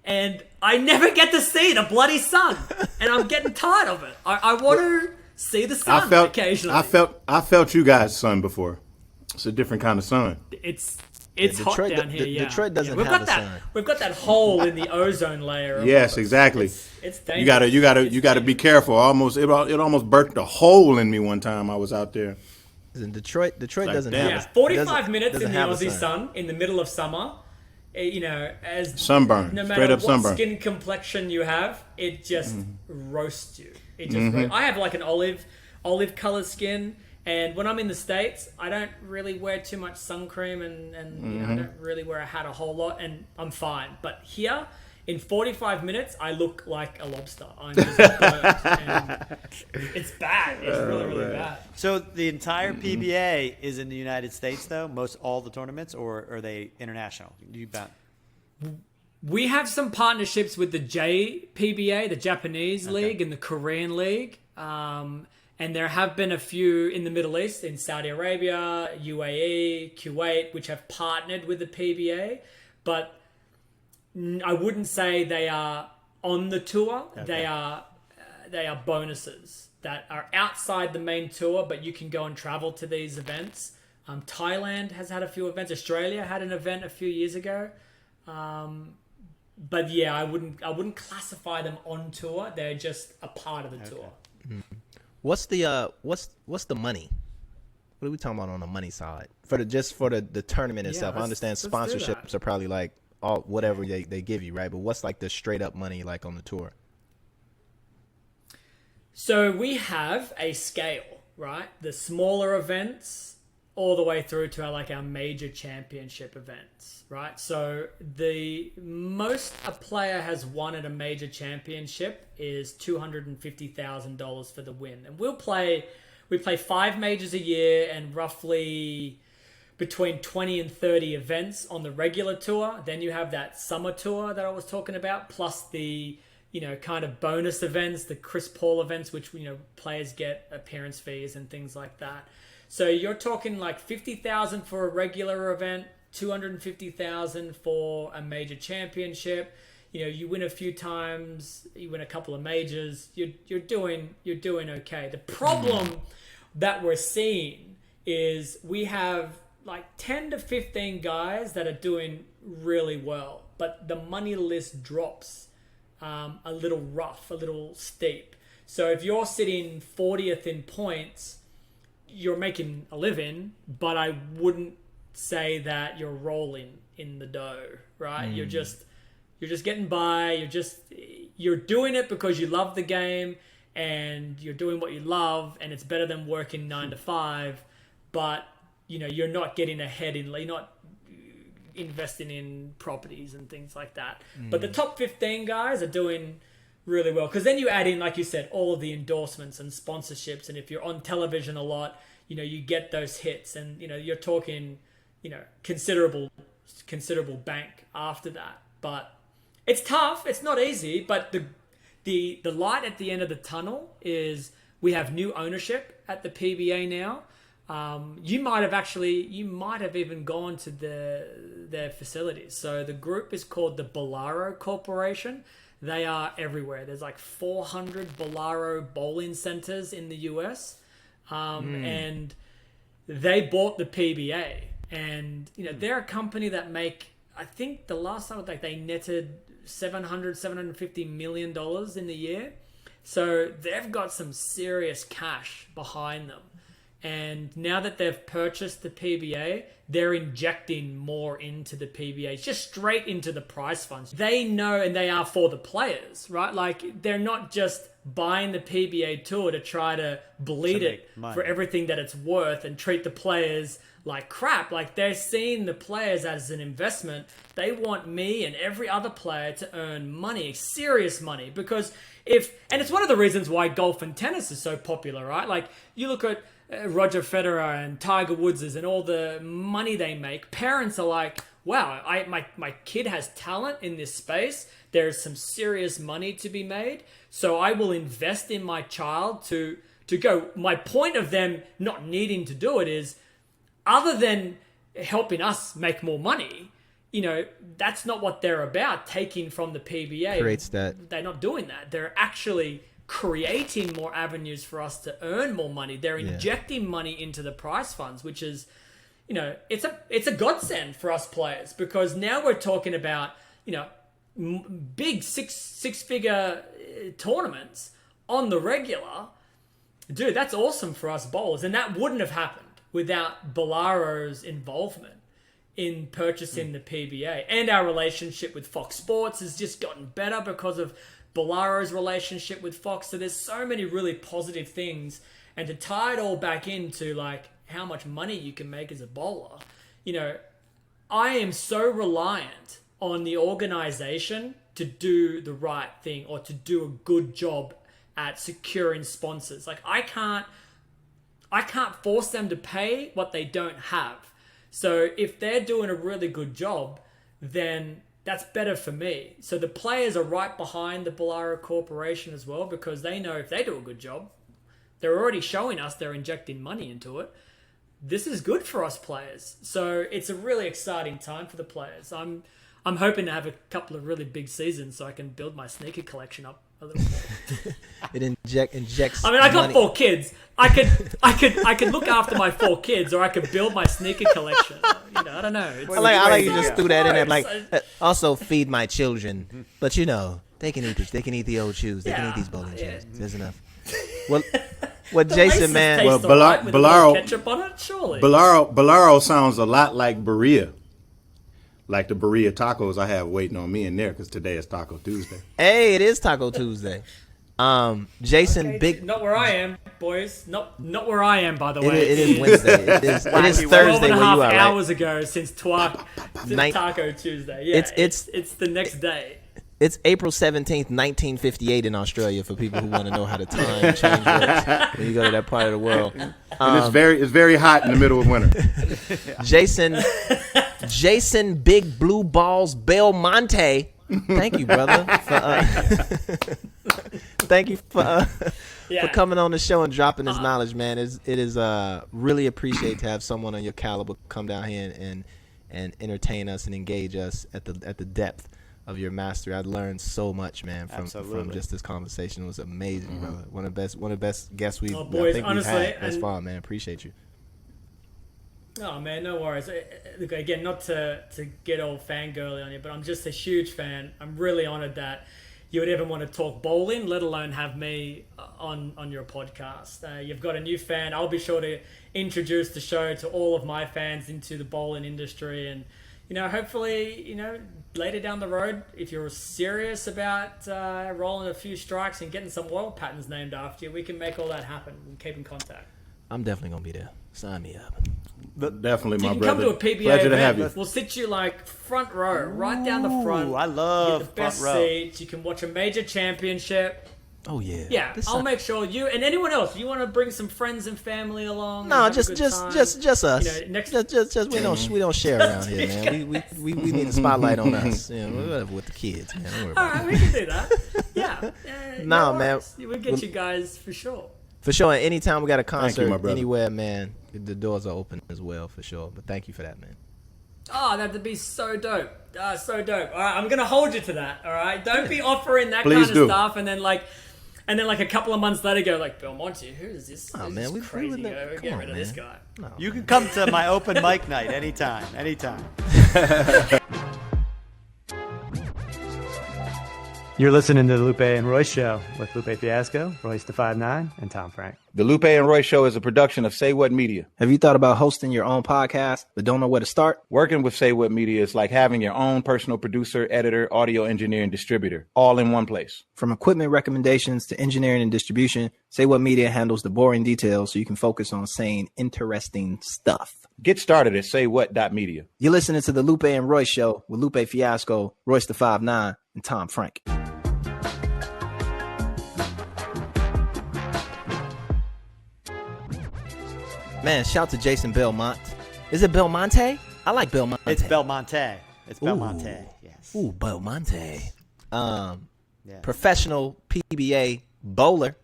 Speaker 6: and I never get to see the bloody sun, and I'm getting tired of it. I want to see the sun occasionally.
Speaker 3: I felt you guys' sun before. It's a different kind of sun.
Speaker 6: It's hot down here.
Speaker 2: Detroit doesn't have the sun.
Speaker 6: We've got that hole in the ozone layer.
Speaker 3: Yes, exactly.
Speaker 6: It's dangerous.
Speaker 3: You gotta be careful. It almost burnt a hole in me one time I was out there.
Speaker 2: In Detroit doesn't have.
Speaker 6: Yeah, 45 minutes in the Aussie sun in the middle of summer. As
Speaker 3: sunburn,
Speaker 6: no
Speaker 3: straight
Speaker 6: matter
Speaker 3: up
Speaker 6: what
Speaker 3: sunburn.
Speaker 6: Skin complexion you have, it just roasts you. It just. I have like an olive color skin. And when I'm in the States, I don't really wear too much sun cream and I don't really wear a hat a whole lot, and I'm fine. But here, in 45 minutes, I look like a lobster. I'm just burnt, and it's bad. It's really, really bad.
Speaker 1: So the entire PBA is in the United States, though? All the tournaments, or are they international?
Speaker 6: We have some partnerships with the JPBA, the Japanese League, and the Korean League. And there have been a few in the Middle East, in Saudi Arabia, UAE, Kuwait, which have partnered with the PBA. But I wouldn't say they are on the tour. Okay. They are bonuses that are outside the main tour, but you can go and travel to these events. Thailand has had a few events. Australia had an event a few years ago. But yeah, I wouldn't classify them on tour. They're just a part of the tour.
Speaker 2: Mm-hmm. What's the money? What are we talking about on the money side for the tournament itself? I understand sponsorships are probably like all whatever they give you, right? But what's like the straight up money like on the tour?
Speaker 6: So we have a scale, right? The smaller events all the way through to our major championship events, right? So the most a player has won at a major championship is $250,000 for the win. And we play 5 majors a year and roughly between 20 and 30 events on the regular tour. Then you have that summer tour that I was talking about, plus the kind of bonus events, the Chris Paul events, which players get appearance fees and things like that. So you're talking like 50,000 for a regular event, 250,000 for a major championship. You win a few times, you win a couple of majors, you're doing okay. The problem that we're seeing is we have like 10 to 15 guys that are doing really well, but the money list drops a little rough, a little steep. So if you're sitting 40th in points, you're making a living, but I wouldn't say that you're rolling in the dough, right? You're just getting by. You're doing it because you love the game and you're doing what you love, and it's better than working 9 to 5. But you're not getting ahead you're not investing in properties and things like that. But the top 15 guys are doing really well, because then you add in, like you said, all of the endorsements and sponsorships, and if you're on television a lot, you get those hits, and you're talking considerable bank after that. But it's tough, it's not easy, but the light at the end of the tunnel is we have new ownership at the PBA now. You might have even gone to their facilities. So the group is called the Bolaro Corporation. They are everywhere. There's like 400 Bolaro bowling centers in the US. And they bought the PBA. And, they're a company that I think the last time they netted $750 million in the year. So they've got some serious cash behind them. And now that they've purchased the PBA, they're injecting more into the PBA, just straight into the prize funds. They know, and they are for the players, right? Like, they're not just buying the PBA tour to try to bleed it for everything that it's worth and treat the players like crap. Like, they're seeing the players as an investment. They want me and every other player to earn money, serious money, because and it's one of the reasons why golf and tennis is so popular, right? Like, you look at Roger Federer and Tiger Woods and all the money they make. Parents are like, wow, my kid has talent in this space. There's some serious money to be made. So I will invest in my child to go. My point of them not needing to do it is, other than helping us make more money, that's not what they're about, taking from the PBA.
Speaker 2: Creates that.
Speaker 6: They're not doing that. They're actually creating more avenues for us to earn more money. They're injecting money into the prize funds, which is, it's a godsend for us players, because now we're talking about, big six-figure tournaments on the regular. Dude, that's awesome for us bowlers, and that wouldn't have happened without Bolaro's involvement in purchasing the PBA. And our relationship with Fox Sports has just gotten better because of Bolaro's relationship with Fox. So there's so many really positive things. And to tie it all back into like how much money you can make as a bowler, I am so reliant on the organization to do the right thing or to do a good job at securing sponsors. Like, I can't force them to pay what they don't have. So if they're doing a really good job, then that's better for me. So the players are right behind the Bolaro Corporation as well, because they know if they do a good job, they're already showing us they're injecting money into it. This is good for us players. So it's a really exciting time for the players. I'm hoping to have a couple of really big seasons so I can build my sneaker collection up a little more.
Speaker 2: It injects.
Speaker 6: I mean, I got
Speaker 2: money.
Speaker 6: 4 kids. I could look after my 4 kids, or I could build my sneaker collection. I don't know.
Speaker 2: I like you just threw that in there. Like, also feed my children, but they can eat this. They can eat the old shoes. They can eat these bowling shoes. There's enough. Well, what Jason, man?
Speaker 3: Well,
Speaker 6: Bolaro ketchup on it, surely.
Speaker 3: Bolaro sounds a lot like Berea. Like the Berea tacos I have waiting on me in there, because today is Taco Tuesday.
Speaker 2: Hey, it is Taco Tuesday. Jason,
Speaker 6: Okay,
Speaker 2: big.
Speaker 6: not where I am, boys. Not where I am, by the
Speaker 2: It
Speaker 6: way.
Speaker 2: is Wednesday. It is
Speaker 6: 12
Speaker 2: Thursday
Speaker 6: and a
Speaker 2: where
Speaker 6: half
Speaker 2: you are, right?
Speaker 6: hours ago since
Speaker 2: Night-
Speaker 6: Taco Tuesday. Yeah, it's the next day.
Speaker 2: It's April 17th, 1958 in Australia for people who want to know how the time change works when you go to that part of the world.
Speaker 3: And it's very hot in the middle of winter.
Speaker 2: Jason Big Blue Balls Belmonte. Thank you, brother. Thank you for coming on the show and dropping this knowledge, man. It is really appreciate to have someone on your caliber come down here and entertain us and engage us at the depth of your mastery. I learned so much, man, from just this conversation. It was amazing, brother. One of the best guests we've
Speaker 6: Boys,
Speaker 2: we've
Speaker 6: honestly,
Speaker 2: had thus far, man. Appreciate you.
Speaker 6: Oh man, no worries. Look, again, not to get all fangirly on you, but I'm just a huge fan. I'm really honored that you would ever want to talk bowling, let alone have me on your podcast. You've got a new fan. I'll be sure to introduce the show to all of my fans into the bowling industry, and hopefully, later down the road, if you're serious about rolling a few strikes and getting some oil patterns named after you, we can make all that happen. We'll keep in contact.
Speaker 2: I'm definitely gonna be there. Sign me up.
Speaker 3: Definitely,
Speaker 6: You
Speaker 3: my
Speaker 6: can
Speaker 3: brother.
Speaker 6: come to a PBA
Speaker 3: Pleasure to have
Speaker 6: event.
Speaker 3: you.
Speaker 6: We'll sit you like front row, right down the front.
Speaker 1: Ooh, I love
Speaker 6: Get the best
Speaker 1: front row.
Speaker 6: seats. You can watch a major championship.
Speaker 2: Oh yeah.
Speaker 6: Yeah, I'll make sure you and anyone else. You want to bring some friends and family along?
Speaker 2: No,
Speaker 6: and have a
Speaker 2: just
Speaker 6: good time.
Speaker 2: us.
Speaker 6: Next,
Speaker 2: Just we don't share around here, man. We need a spotlight on us. Whatever with the kids, man. Don't worry
Speaker 6: all
Speaker 2: about
Speaker 6: right, we can do that. Yeah.
Speaker 2: Nah,
Speaker 6: no
Speaker 2: man.
Speaker 6: worries. We'll get you guys for sure.
Speaker 2: it. For sure. Anytime we got a concert
Speaker 3: my brother.
Speaker 2: anywhere, man, the doors are open as well, for sure. But thank you for that, man.
Speaker 6: Oh, that'd be so dope. So dope. All right, I'm gonna hold you to that. All right, don't be offering that
Speaker 3: Please
Speaker 6: kind
Speaker 3: do.
Speaker 6: of stuff, and then a couple of months later, go like, Belmonte, who is this?
Speaker 2: Oh,
Speaker 6: Who's
Speaker 2: man,
Speaker 6: this
Speaker 2: we
Speaker 6: crazy
Speaker 2: wouldn't
Speaker 6: guy?
Speaker 2: have-
Speaker 6: Get
Speaker 2: come
Speaker 6: rid
Speaker 2: on,
Speaker 6: of this
Speaker 2: man.
Speaker 6: guy.
Speaker 1: You can come to my open mic night anytime. You're listening to the Lupe and Royce Show with Lupe Fiasco, Royce the 5'9", and Tom Frank.
Speaker 3: The Lupe and Royce Show is a production of Say What Media.
Speaker 4: Have you thought about hosting your own podcast but don't know where to start?
Speaker 3: Working with Say What Media is like having your own personal producer, editor, audio engineer, and distributor, all in one place.
Speaker 4: From equipment recommendations to engineering and distribution, Say What Media handles the boring details so you can focus on saying interesting stuff.
Speaker 3: Get started at saywhat.media.
Speaker 4: You're listening to the Lupe and Royce Show with Lupe Fiasco, Royce the 5'9", and Tom Frank.
Speaker 2: Man, shout to Jason Belmont. Is it Belmonte? I like Belmonte.
Speaker 1: It's Belmonte. It's Belmonte.
Speaker 2: Ooh.
Speaker 1: Yes.
Speaker 2: Ooh, Belmonte.
Speaker 1: Yeah.
Speaker 2: Professional PBA bowler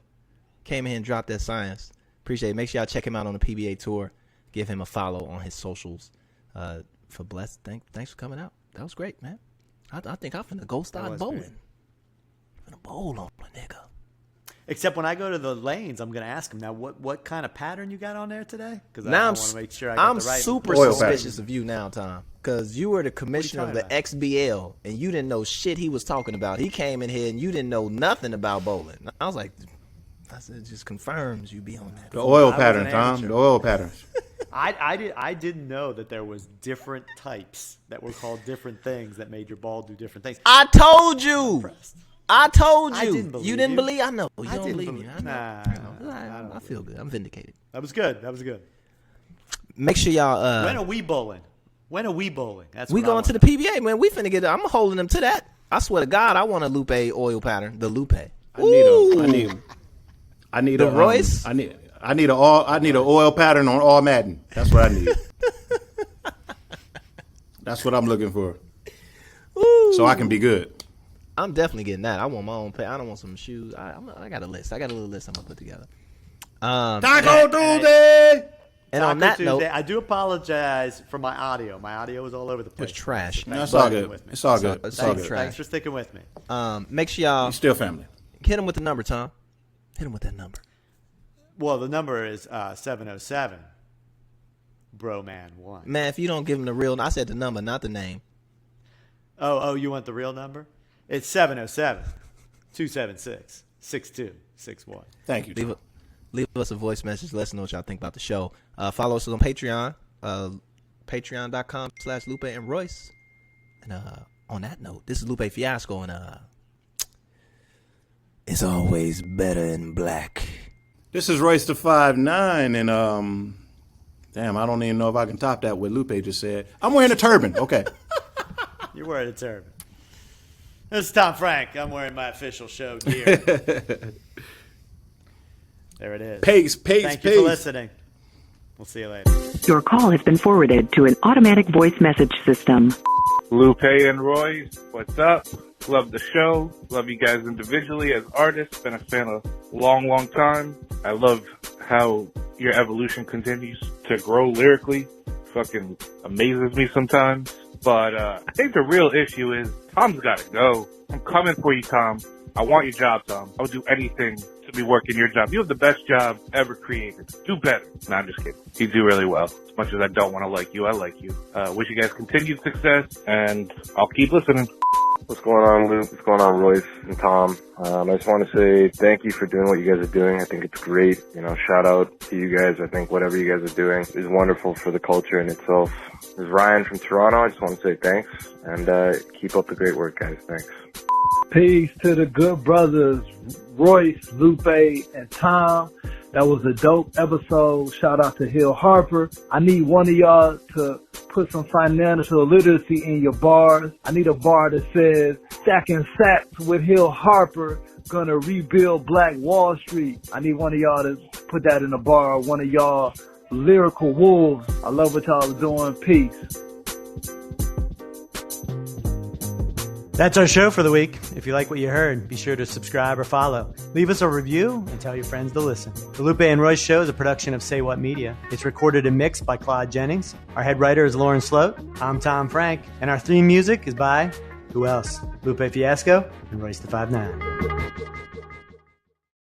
Speaker 2: came in and dropped that science. Appreciate it. Make sure y'all check him out on the PBA tour. Give him a follow on his socials. For Bless, thanks for coming out. That was great, man. I think I'm finna go start
Speaker 1: was
Speaker 2: bowling.
Speaker 1: great.
Speaker 2: I'm finna bowl on a nigga.
Speaker 1: Except when I go to the lanes, I'm going to ask him, now, what kind of pattern you got on there today? Because I
Speaker 2: Now
Speaker 1: want to make sure I got
Speaker 2: I'm
Speaker 1: the right
Speaker 2: super
Speaker 3: Oil
Speaker 2: suspicious of you now, Tom, because you were the commissioner of the
Speaker 1: talking
Speaker 2: XBL, and you didn't know shit he was talking about. He came in here and you didn't know nothing about bowling. I was like, I said, it just confirms you be on that.
Speaker 3: The oil
Speaker 1: was
Speaker 3: pattern,
Speaker 1: an
Speaker 3: Tom.
Speaker 1: amateur.
Speaker 3: The oil patterns.
Speaker 1: I didn't know that there was different types that were called different things that made your ball do different things.
Speaker 2: I told you.
Speaker 1: Impressed.
Speaker 2: I told you.
Speaker 1: I didn't believe
Speaker 2: you didn't
Speaker 1: you.
Speaker 2: believe. I know. You
Speaker 1: I
Speaker 2: don't
Speaker 1: didn't
Speaker 2: believe me.
Speaker 1: believe-
Speaker 2: I know.
Speaker 1: Nah,
Speaker 2: I feel good. I'm vindicated.
Speaker 1: That was good. That was good.
Speaker 2: Make sure y'all.
Speaker 1: When are we bowling? That's
Speaker 2: We
Speaker 1: what I
Speaker 2: going to the PBA, man. We finna get. I'm holding them to that. I swear to God, I want a Lupe oil pattern. The Lupe.
Speaker 3: I need
Speaker 2: The
Speaker 3: a
Speaker 2: Royce?
Speaker 3: I need an oil pattern on all Madden. That's what I need. That's what I'm looking for. So I can be good.
Speaker 2: I'm definitely getting that. I want my own pay. I don't want some shoes. I got a list. I got a little list I'm gonna put together.
Speaker 3: Taco Tuesday.
Speaker 2: And on
Speaker 1: Taco
Speaker 2: that
Speaker 1: Tuesday,
Speaker 2: note,
Speaker 1: I do apologize for my audio. My audio was all over the place.
Speaker 2: it's trash.
Speaker 3: No, it's
Speaker 1: But-
Speaker 3: all good. It's all good. It's all
Speaker 2: Thanks,
Speaker 3: good.
Speaker 2: Trash.
Speaker 1: Thanks for sticking with me.
Speaker 2: Make sure y'all
Speaker 3: You still family.
Speaker 2: hit him with the number, Tom. Hit him with that number.
Speaker 1: Well, the number is 707. Broman1.
Speaker 2: Man, if you don't give him the real, I said the number, not the name.
Speaker 1: Oh, you want the real number? It's 707-276-6261.
Speaker 3: Thank you. Tom.
Speaker 2: Leave us a voice message. Let us know what y'all think about the show. Follow us on Patreon. Patreon.com/Lupe and Royce. And on that note, this is Lupe Fiasco, and It's always better in black.
Speaker 3: This is Royce the 5'9", and damn, I don't even know if I can top that what Lupe just said. I'm wearing a turban. Okay.
Speaker 1: You're wearing a turban. This is Tom Frank. I'm wearing my official show gear. There it is.
Speaker 3: Peace.
Speaker 1: Thank you for listening. We'll see you later.
Speaker 7: Your call has been forwarded to an automatic voice message system.
Speaker 8: Lupe and Royce, what's up? Love the show. Love you guys individually as artists. Been a fan a long time. I love how your evolution continues to grow lyrically. Fucking amazes me sometimes. But I think the real issue is Tom's gotta go. I'm coming for you, Tom. I want your job, Tom. I would do anything to be working your job. You have the best job ever created. Do better. Nah, I'm just kidding. You do really well. As much as I don't want to like you, I like you. Wish you guys continued success, and I'll keep listening.
Speaker 9: What's going on, Luke? What's going on, Royce and Tom? I just want to say thank you for doing what you guys are doing. I think it's great. Shout out to you guys. I think whatever you guys are doing is wonderful for the culture in itself. This is Ryan from Toronto. I just want to say thanks, and keep up the great work, guys. Thanks.
Speaker 10: Peace to the good brothers, Royce, Lupe, and Tom. That was a dope episode. Shout out to Hill Harper. I need one of y'all to put some financial literacy in your bars. I need a bar that says, stacking sacks with Hill Harper, gonna rebuild Black Wall Street. I need one of y'all to put that in a bar. One of y'all lyrical wolves. I love what y'all are doing. Peace.
Speaker 1: That's our show for the week. If you like what you heard, be sure to subscribe or follow. Leave us a review and tell your friends to listen. The Lupe and Royce Show is a production of Say What Media. It's recorded and mixed by Claude Jennings. Our head writer is Lauren Sloat. I'm Tom Frank. And our theme music is by, who else? Lupe Fiasco and Royce the 5'9".